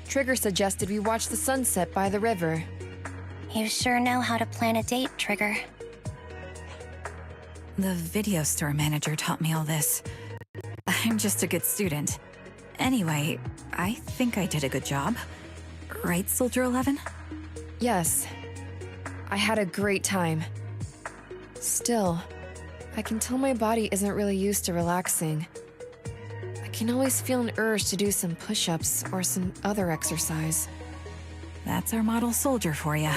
Trigger suggested we watch the sunset by the river. You sure know how to plan a date, Trigger. The video store manager taught me all this. I'm just a good student. Anyway, I think I did a good job. Right, Soldier 11? Yes. I had a great time. Still, I can tell my body isn't really used to relaxing. I can always feel an urge to do some push-ups or some other exercise. That's our model soldier for ya.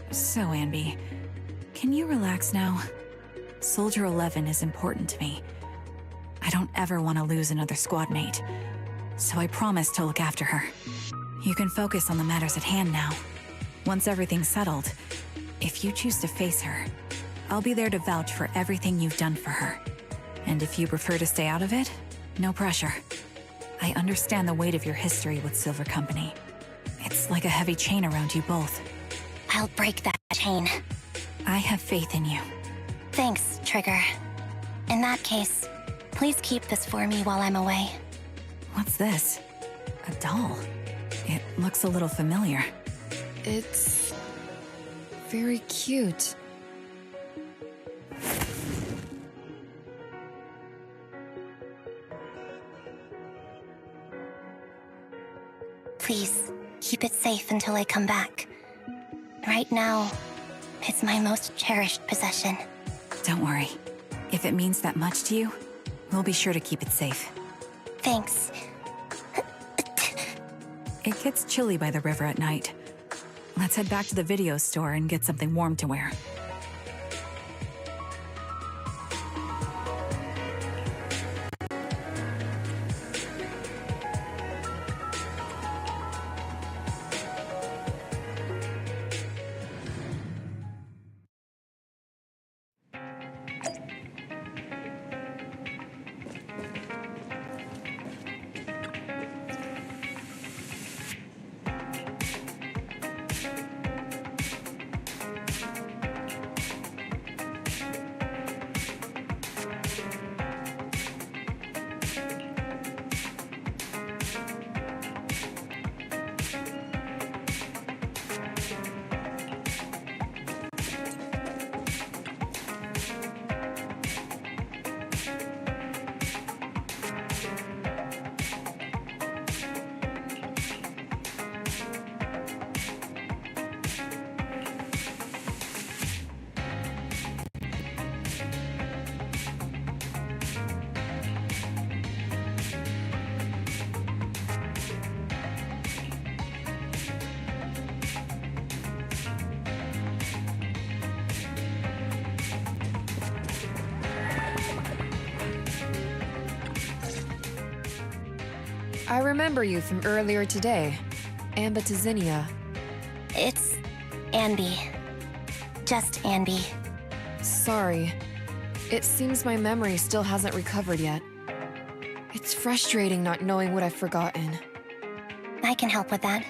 So, Anby, can you relax now? Soldier 11 is important to me. I don't ever want to lose another squad mate, so I promise to look after her. You can focus on the matters at hand now. Once everything's settled, if you choose to face her, I'll be there to vouch for everything you've done for her. And if you prefer to stay out of it, no pressure. I understand the weight of your history with Silver Company. It's like a heavy chain around you both. I'll break that chain. I have faith in you. Thanks, Trigger. In that case, please keep this for me while I'm away. What's this? A doll? It looks a little familiar. It's very cute. Please, keep it safe until I come back. Right now, it's my most cherished possession. Don't worry. If it means that much to you, we'll be sure to keep it safe. Thanks. It gets chilly by the river at night. Let's head back to the video store and get something warm to wear. I remember you from earlier today. Anby. It's Anby. Just Anby. Sorry. It seems my memory still hasn't recovered yet. It's frustrating not knowing what I've forgotten. I can help with that.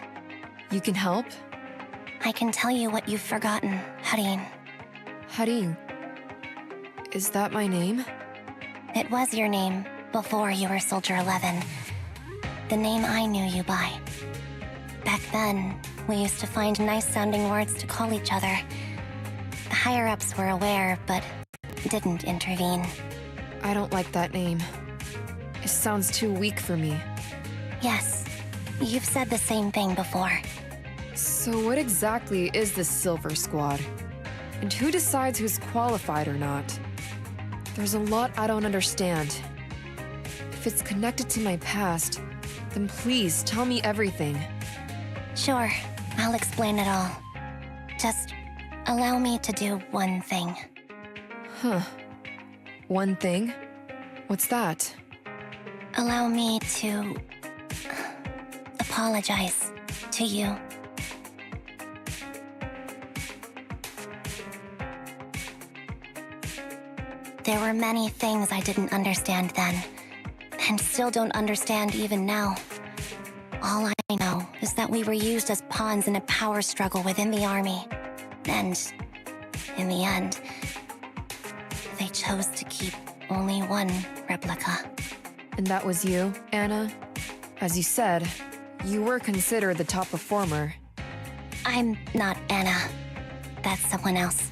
You can help? I can tell you what you've forgotten, Harin. Harin. Is that my name? It was your name before you were Soldier 11. The name I knew you by. Back then, we used to find nice-sounding words to call each other. higher-ups were aware, but didn't intervene. I don't like that name. It sounds too weak for me. Yes, you've said the same thing before. So what exactly is this Silver Squad? And who decides who's qualified or not? There's a lot I don't understand. If it's connected to my past, then please tell me everything. Sure, I'll explain it all. Just allow me to do one thing. Huh. One thing? What's that? Allow me to apologize to you. There were many things I didn't understand then, and still don't understand even now. All I know is that we were used as pawns in a power struggle within the army. And, in the end, they chose to keep only one replica. And that was you, Anna? As you said, you were considered the top performer. I'm not Anna. That's someone else.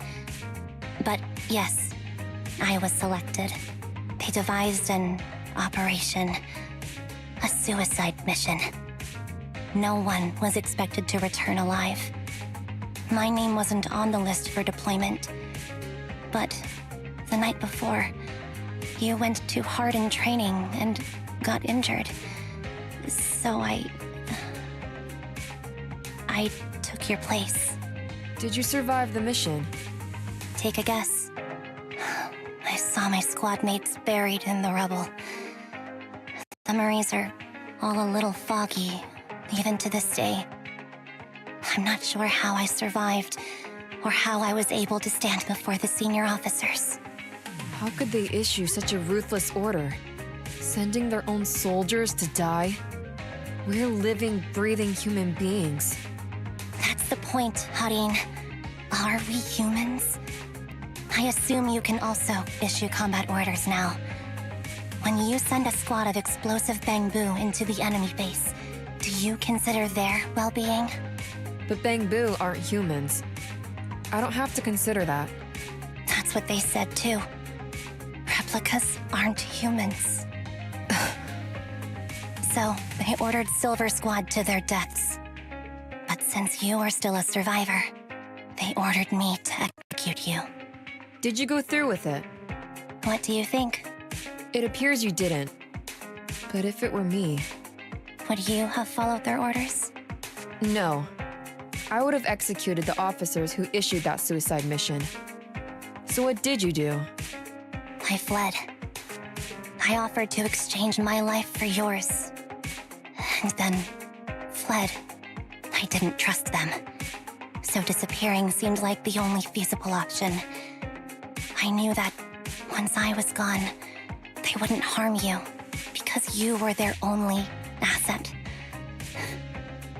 But yes, I was selected. They devised an operation, a suicide mission. No one was expected to return alive. My name wasn't on the list for deployment. But the night before, you went too hard in training and got injured. So I took your place. Did you survive the mission? Take a guess. I saw my squad mates buried in the rubble. The memories are all a little foggy, even to this day. I'm not sure how I survived, or how I was able to stand before the senior officers. How could they issue such a ruthless order? Sending their own soldiers to die? We're living, breathing human beings. That's the point, Harin. Are we humans? I assume you can also issue combat orders now. When you send a squad of explosive bamboo into the enemy base, do you consider their well-being? But Bangbu aren't humans. I don't have to consider that. That's what they said too. Replicas aren't humans. So, they ordered Silver Squad to their deaths. But since you are still a survivor, they ordered me to execute you. Did you go through with it? What do you think? It appears you didn't. But if it were me... Would you have followed their orders? No. I would have executed the officers who issued that suicide mission. So what did you do? I fled. I offered to exchange my life for yours. And then fled. I didn't trust them. So disappearing seemed like the only feasible option. I knew that once I was gone, they wouldn't harm you because you were their only asset.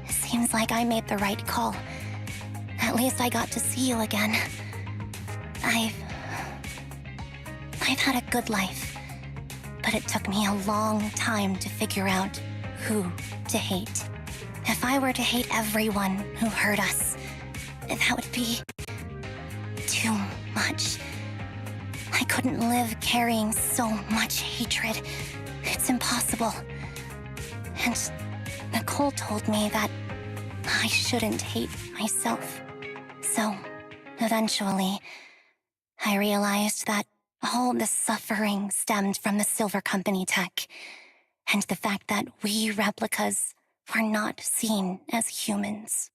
Seems like I made the right call. At least I got to see you again. I've had a good life, but it took me a long time to figure out who to hate. If I were to hate everyone who hurt us, that would be too much. I couldn't live carrying so much hatred. It's impossible. And Nicole told me that I shouldn't hate myself. So, eventually, I realized that all the suffering stemmed from the Silver Company tech, and the fact that we replicas were not seen as humans.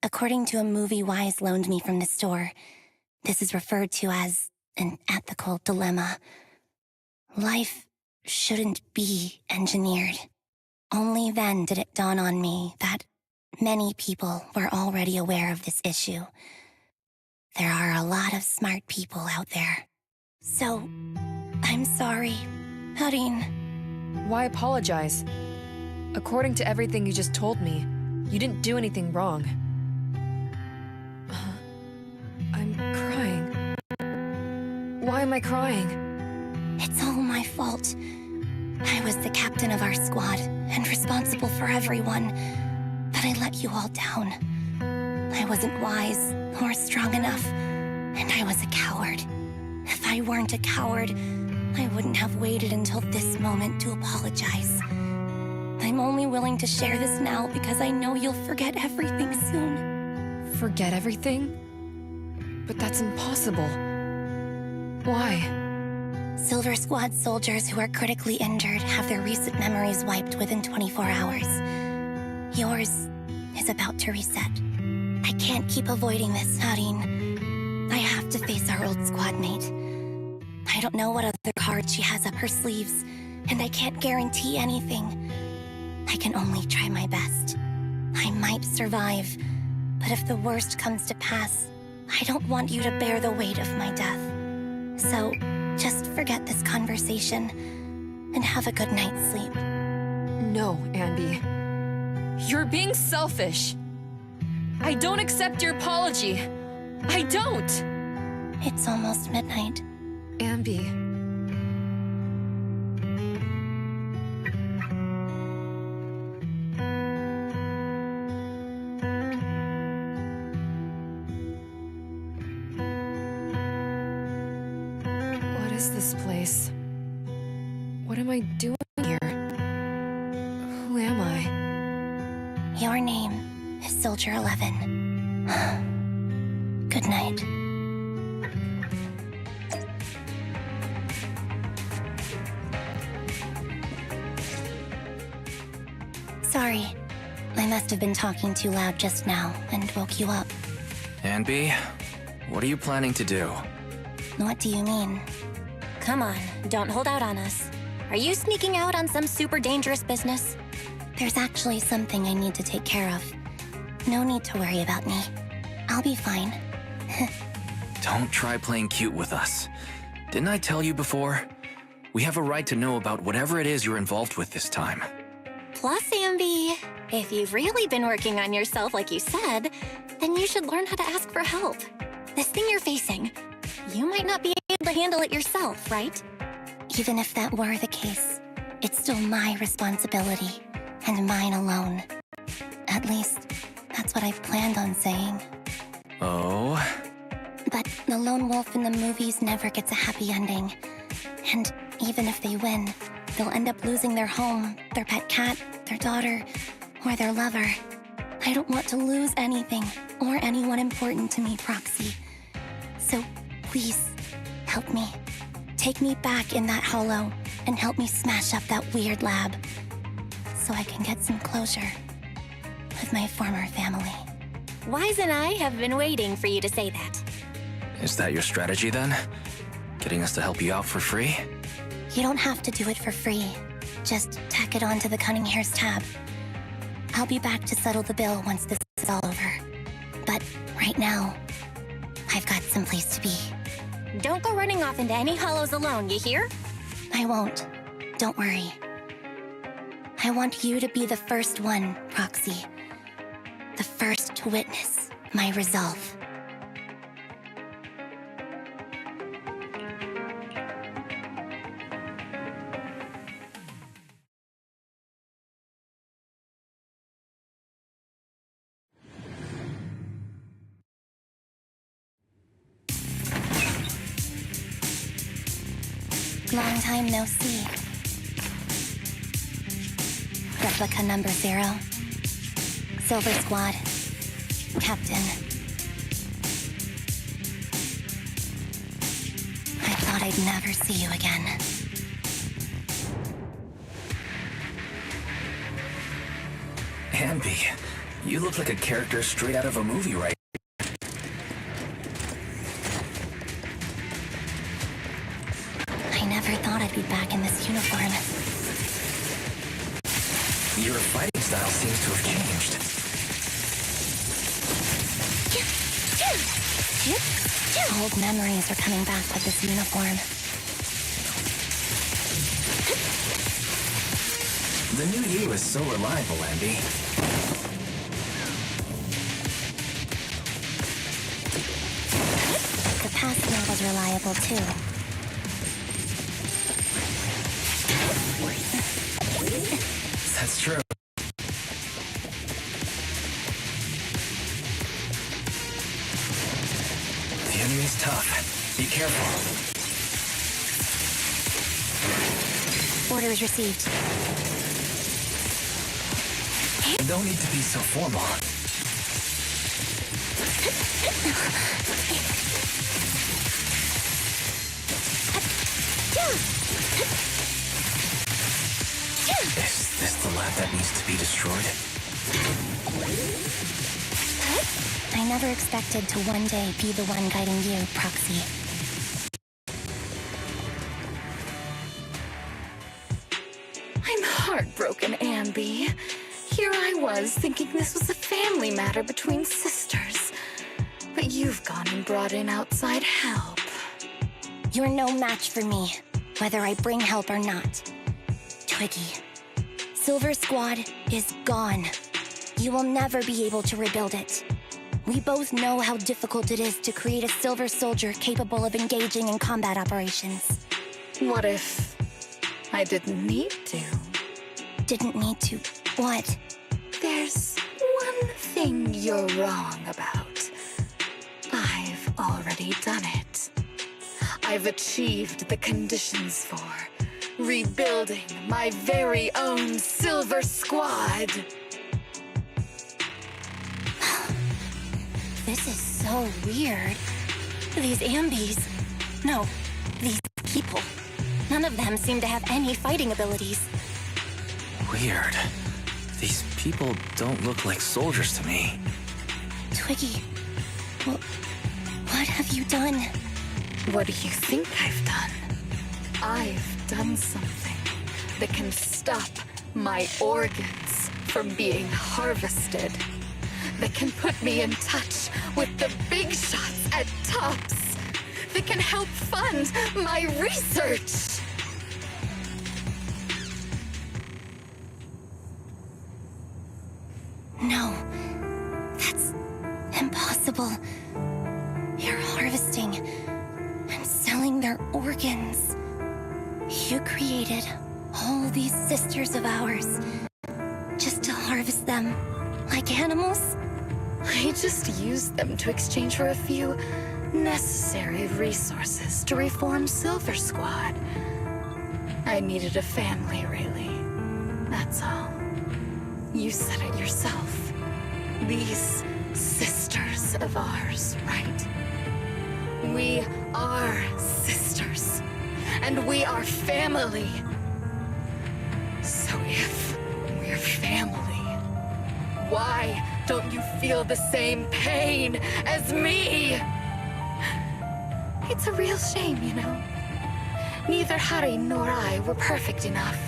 According to a movie Wise loaned me from the store, this is referred to as an ethical dilemma. Life shouldn't be engineered. Only then did it dawn on me that many people were already aware of this issue. There are a lot of smart people out there. So, I'm sorry, Harin. Why apologize? According to everything you just told me, you didn't do anything wrong. I'm crying. Why am I crying? It's all my fault. I was the captain of our squad and responsible for everyone, but I let you all down. I wasn't wise or strong enough, And I was a coward. If I weren't a coward, I wouldn't have waited until this moment to apologize. I'm only willing to share this now because I know you'll forget everything soon. Forget everything? But that's impossible. Why? Silver Squad soldiers who are critically injured have their recent memories wiped within 24 hours. Yours is about to reset. I can't keep avoiding this, Harin. I have to face our old squad mate. I don't know what other cards she has up her sleeves, and I can't guarantee anything. I can only try my best. I might survive, but if the worst comes to pass, I don't want you to bear the weight of my death. So, just forget this conversation, and have a good night's sleep. No, Anby. You're being selfish. I don't accept your apology. I don't! It's almost midnight. Anby. What is this place? What am I doing here? Who am I? Your name is Soldier 11. Good night. Sorry. I must have been talking too loud just now and woke you up. Anby, what are you planning to do? What do you mean? Come on, don't hold out on us. Are you sneaking out on some super dangerous business? There's actually something I need to take care of. No need to worry about me. I'll be fine. Don't try playing cute with us. Didn't I tell you before? We have a right to know about whatever it is you're involved with this time. Plus, Anby, if you've really been working on yourself like you said, then you should learn how to ask for help. This thing you're facing, you might not be able to handle it yourself, right? Even if that were the case, it's still my responsibility, and mine alone. At least, that's what I've planned on saying. Oh? But the lone wolf in the movies never gets a happy ending. And even if they win, they'll end up losing their home, their pet cat, their daughter, or their lover. I don't want to lose anything, or anyone important to me, Proxy. So, please, help me. Take me back in that hollow, and help me smash up that weird lab, so I can get some closure with my former family. Wise and I have been waiting for you to say that. Is that your strategy then? Getting us to help you out for free? You don't have to do it for free. Just tack it on to the Cunning Hair's tab. I'll be back to settle the bill once this is all over. But right now, I've got someplace to be. Don't go running off into any hollows alone, you hear? I won't. Don't worry. I want you to be the first one, Proxy. The first to witness my resolve. Long time no see. Replica number 0. Silver Squad. Captain. I thought I'd never see you again. Anby, you look like a character straight out of a movie right I never thought I'd be back in this uniform. Your fighting style seems to have changed. Old memories are coming back with this uniform. The new you is so reliable, Anby. The past me was reliable too. That's true. The enemy's tough. Be careful. Orders received. Don't need to be so formal. Is this the lab that needs to be destroyed? I never expected to one day be the one guiding you, Proxy. I'm heartbroken, Anby. Here I was, thinking this was a family matter between sisters. But you've gone and brought in outside help. You're no match for me, whether I bring help or not. Twiggy, Silver Squad is gone. You will never be able to rebuild it. We both know how difficult it is to create a Silver Soldier capable of engaging in combat operations. What if I didn't need to? Didn't need to. What? There's one thing you're wrong about. I've already done it. I've achieved the conditions for rebuilding my very own Silver Squad. This is so weird. These Ambys... No, these people. None of them seem to have any fighting abilities. Weird. These people don't look like soldiers to me. Twiggy, what have you done? What do you think I've done? I've done something that can stop my organs from being harvested. That can put me in touch with the big shots at Tops. That can help fund my research. No, that's impossible. You're harvesting and selling their organs. You created all these sisters of ours just to harvest them like animals? I just used them to exchange for a few necessary resources to reform Silver Squad. I needed a family, really. That's all. You said it yourself. These sisters of ours, right? We are sisters. And we are family. So if we're family, why don't you feel the same pain as me? It's a real shame, you know. Neither Harry nor I were perfect enough.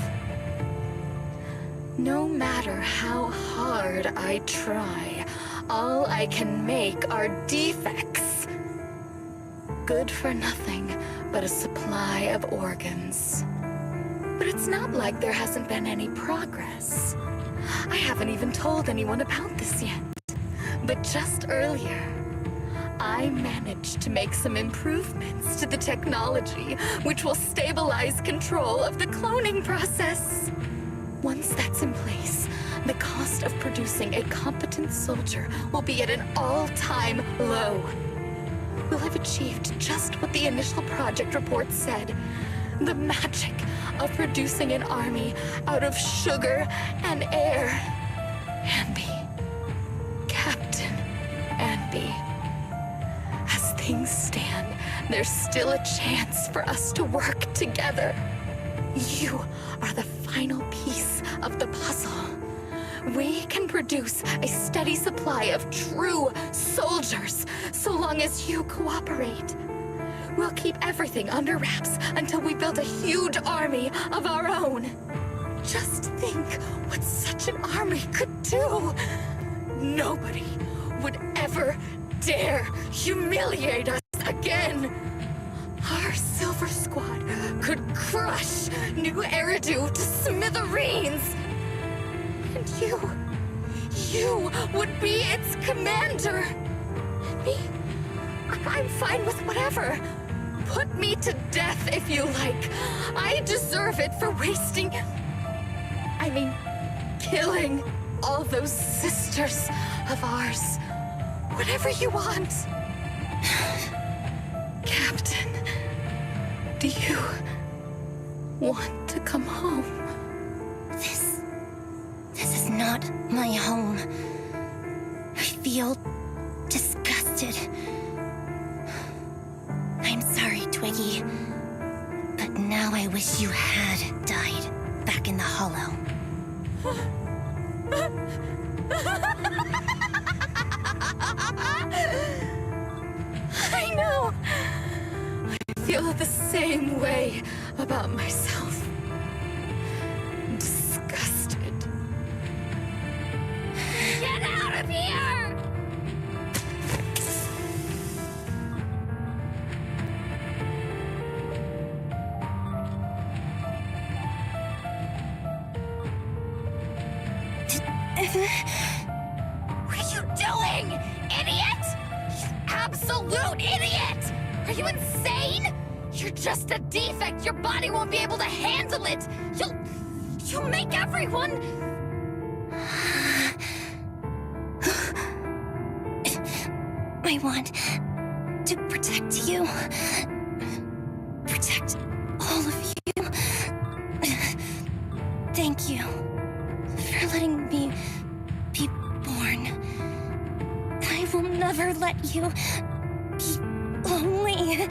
No matter how hard I try, all I can make are defects. Good for nothing but a supply of organs. But it's not like there hasn't been any progress. I haven't even told anyone about this yet. But just earlier, I managed to make some improvements to the technology which will stabilize control of the cloning process. Once that's in place, the cost of producing a competent soldier will be at an all-time low. We'll have achieved just what the initial project report said. The magic of producing an army out of sugar and air. Anby. Captain Anby. As things stand, there's still a chance for us to work together. You are the final piece of the puzzle. We can produce a steady supply of true soldiers so long as you cooperate. We'll keep everything under wraps until we build a huge army of our own. Just think what such an army could do. Nobody would ever dare humiliate us again. Our Silver Squad could crush New Eridu to smithereens. And you would be its commander. Me? I'm fine with whatever. Put me to death if you like. I deserve it for killing all those sisters of ours. Whatever you want. Captain, do you want to come home? This is not my home. I feel disgusted. I'm sorry, Twiggy. But now I wish you had died back in the Hollow. I know. I feel the same way about myself. I'm disgusted. Get out of here! What are you doing, idiot? You absolute idiot! Are you insane? You're just a defect. Your body won't be able to handle it. You'll make everyone... I want to protect you. Protect all of you. Thank you for letting me be born. I will never let you be lonely.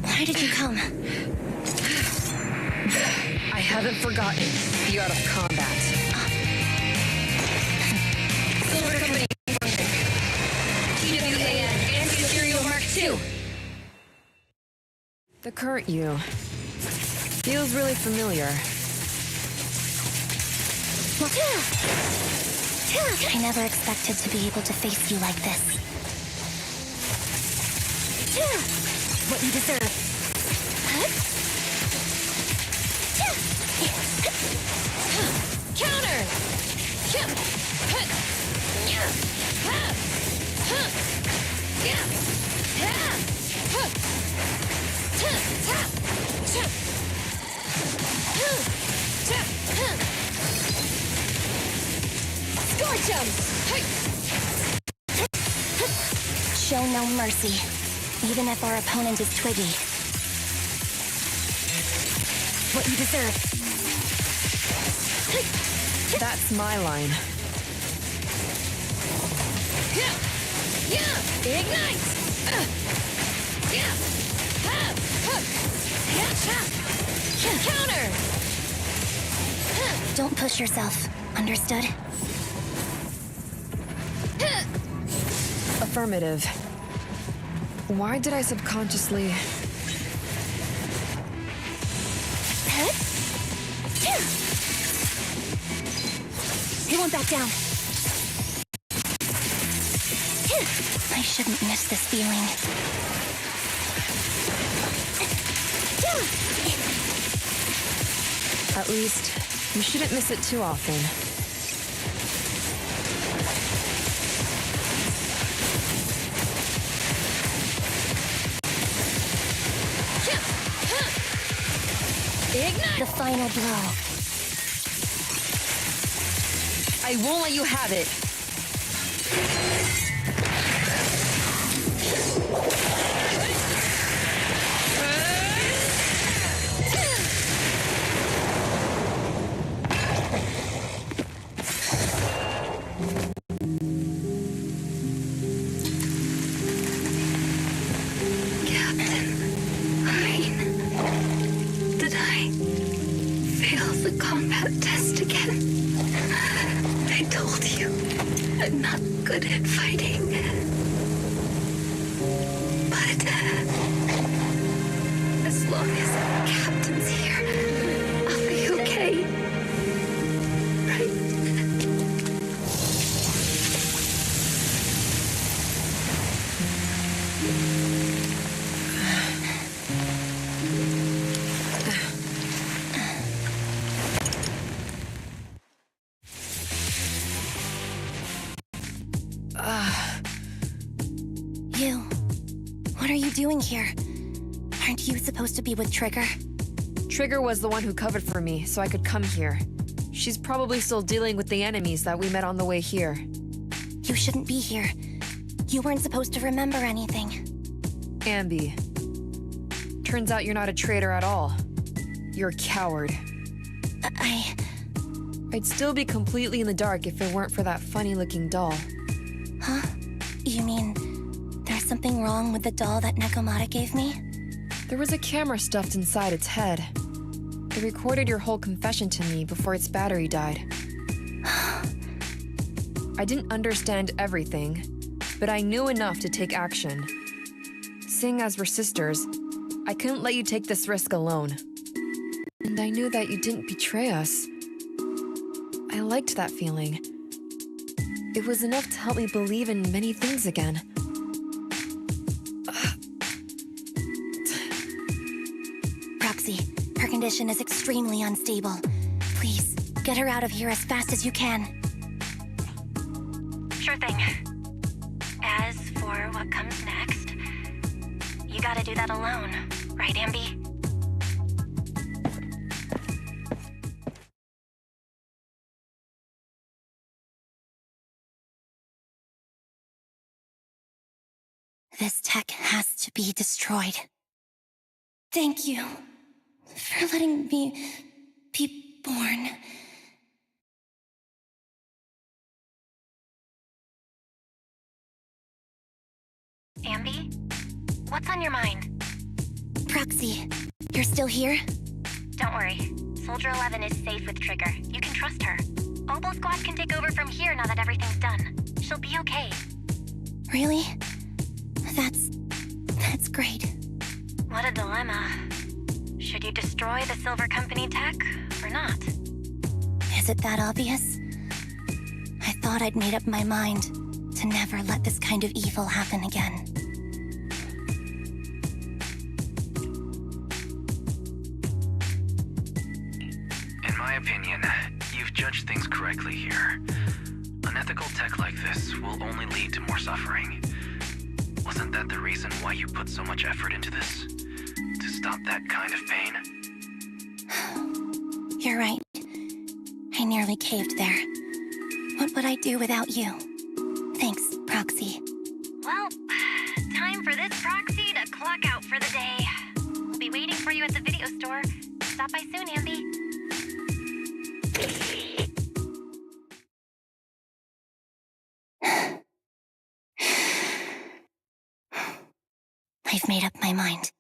Why did you come? I haven't forgotten the art of combat. Silver Company TWAN Anti-Material Mark II. The current you feels really familiar. I never expected to be able to face you like this. What you deserve. Counter! Score jump! Show no mercy, even if our opponent is Twiggy. What you deserve. That's my line. Ignite! Counter! Don't push yourself. Understood? Affirmative. Why did I subconsciously... He won't back down. I shouldn't miss this feeling. At least, you shouldn't miss it too often. Ignite! The final blow. I won't let you have it. Did I fail the combat test again? I told you, I'm not good at fighting. But as long as Captain's here, I'll be okay. Right? You. What are you doing here? Aren't you supposed to be with Trigger? Trigger was the one who covered for me, so I could come here. She's probably still dealing with the enemies that we met on the way here. You shouldn't be here. You weren't supposed to remember anything. Anby. Turns out you're not a traitor at all. You're a coward. I'd still be completely in the dark if it weren't for that funny-looking doll. Huh? You mean there's something wrong with the doll that Nekomata gave me? There was a camera stuffed inside its head. It recorded your whole confession to me before its battery died. I didn't understand everything, but I knew enough to take action. Seeing as we're sisters, I couldn't let you take this risk alone. And I knew that you didn't betray us. I liked that feeling. It was enough to help me believe in many things again. Roxy, her condition is extremely unstable. Please, get her out of here as fast as you can. Sure thing. As for what comes next, you gotta do that alone, right, Anby? This tech has to be destroyed. Thank you for letting me be born. Anby? What's on your mind? Proxy, you're still here? Don't worry. Soldier 11 is safe with Trigger. You can trust her. Oboe Squad can take over from here now that everything's done. She'll be okay. Really? That's great. What a dilemma. Should you destroy the Silver Company tech, or not? Is it that obvious? I thought I'd made up my mind to never let this kind of evil happen again. In my opinion, you've judged things correctly here. Unethical tech like this will only lead to more suffering. Wasn't that the reason why you put so much effort into this? To stop that kind of pain? You're right. I nearly caved there. What would I do without you? Thanks, Proxy. Well, time for this proxy to clock out for the day. We'll be waiting for you at the video store. Stop by soon, Anby. I've made up my mind.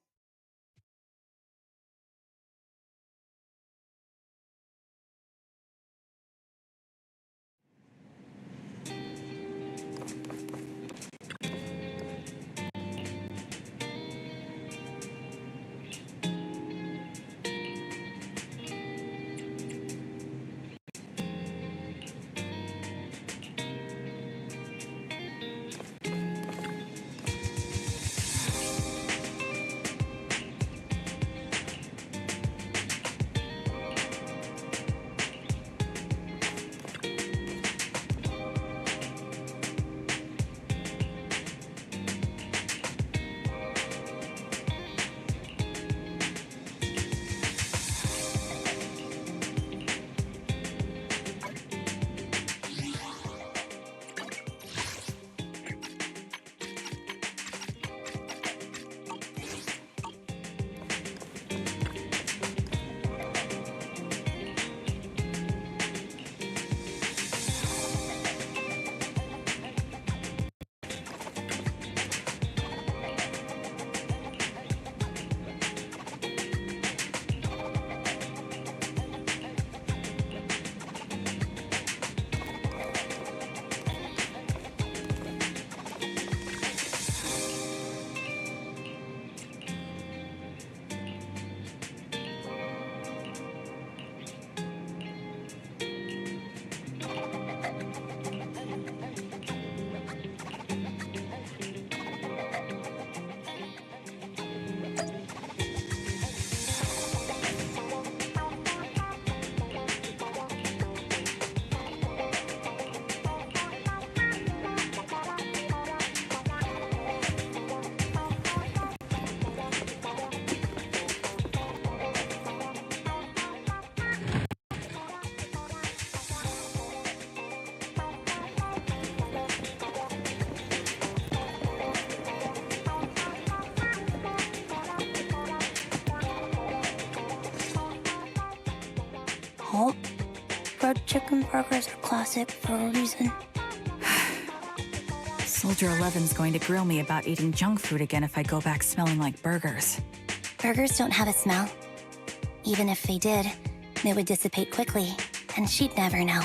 chicken burgers are classic for a reason. Soldier 11's going to grill me about eating junk food again if I go back smelling like burgers. Burgers don't have a smell. Even if they did, they would dissipate quickly, and she'd never know.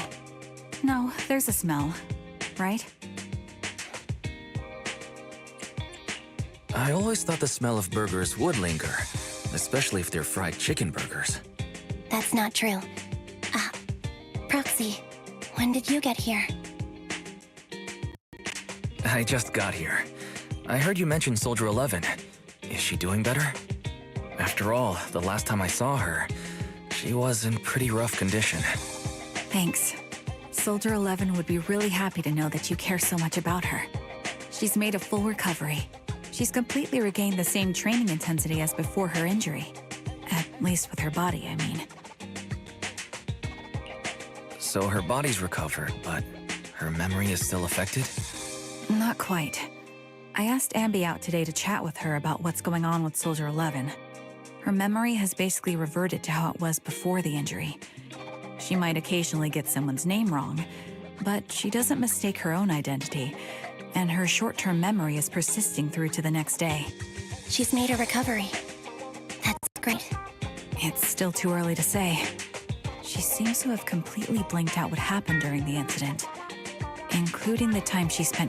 No, there's a smell, right? I always thought the smell of burgers would linger, especially if they're fried chicken burgers. That's not true. Proxy, when did you get here? I just got here. I heard you mention Soldier 11. Is she doing better? After all, the last time I saw her, she was in pretty rough condition. Thanks. Soldier 11 would be really happy to know that you care so much about her. She's made a full recovery. She's completely regained the same training intensity as before her injury. At least with her body, I mean. So her body's recovered, but her memory is still affected? Not quite. I asked Anby out today to chat with her about what's going on with Soldier 11. Her memory has basically reverted to how it was before the injury. She might occasionally get someone's name wrong, but she doesn't mistake her own identity, and her short-term memory is persisting through to the next day. She's made a recovery. That's great. It's still too early to say. She seems to have completely blanked out what happened during the incident, including the time she spent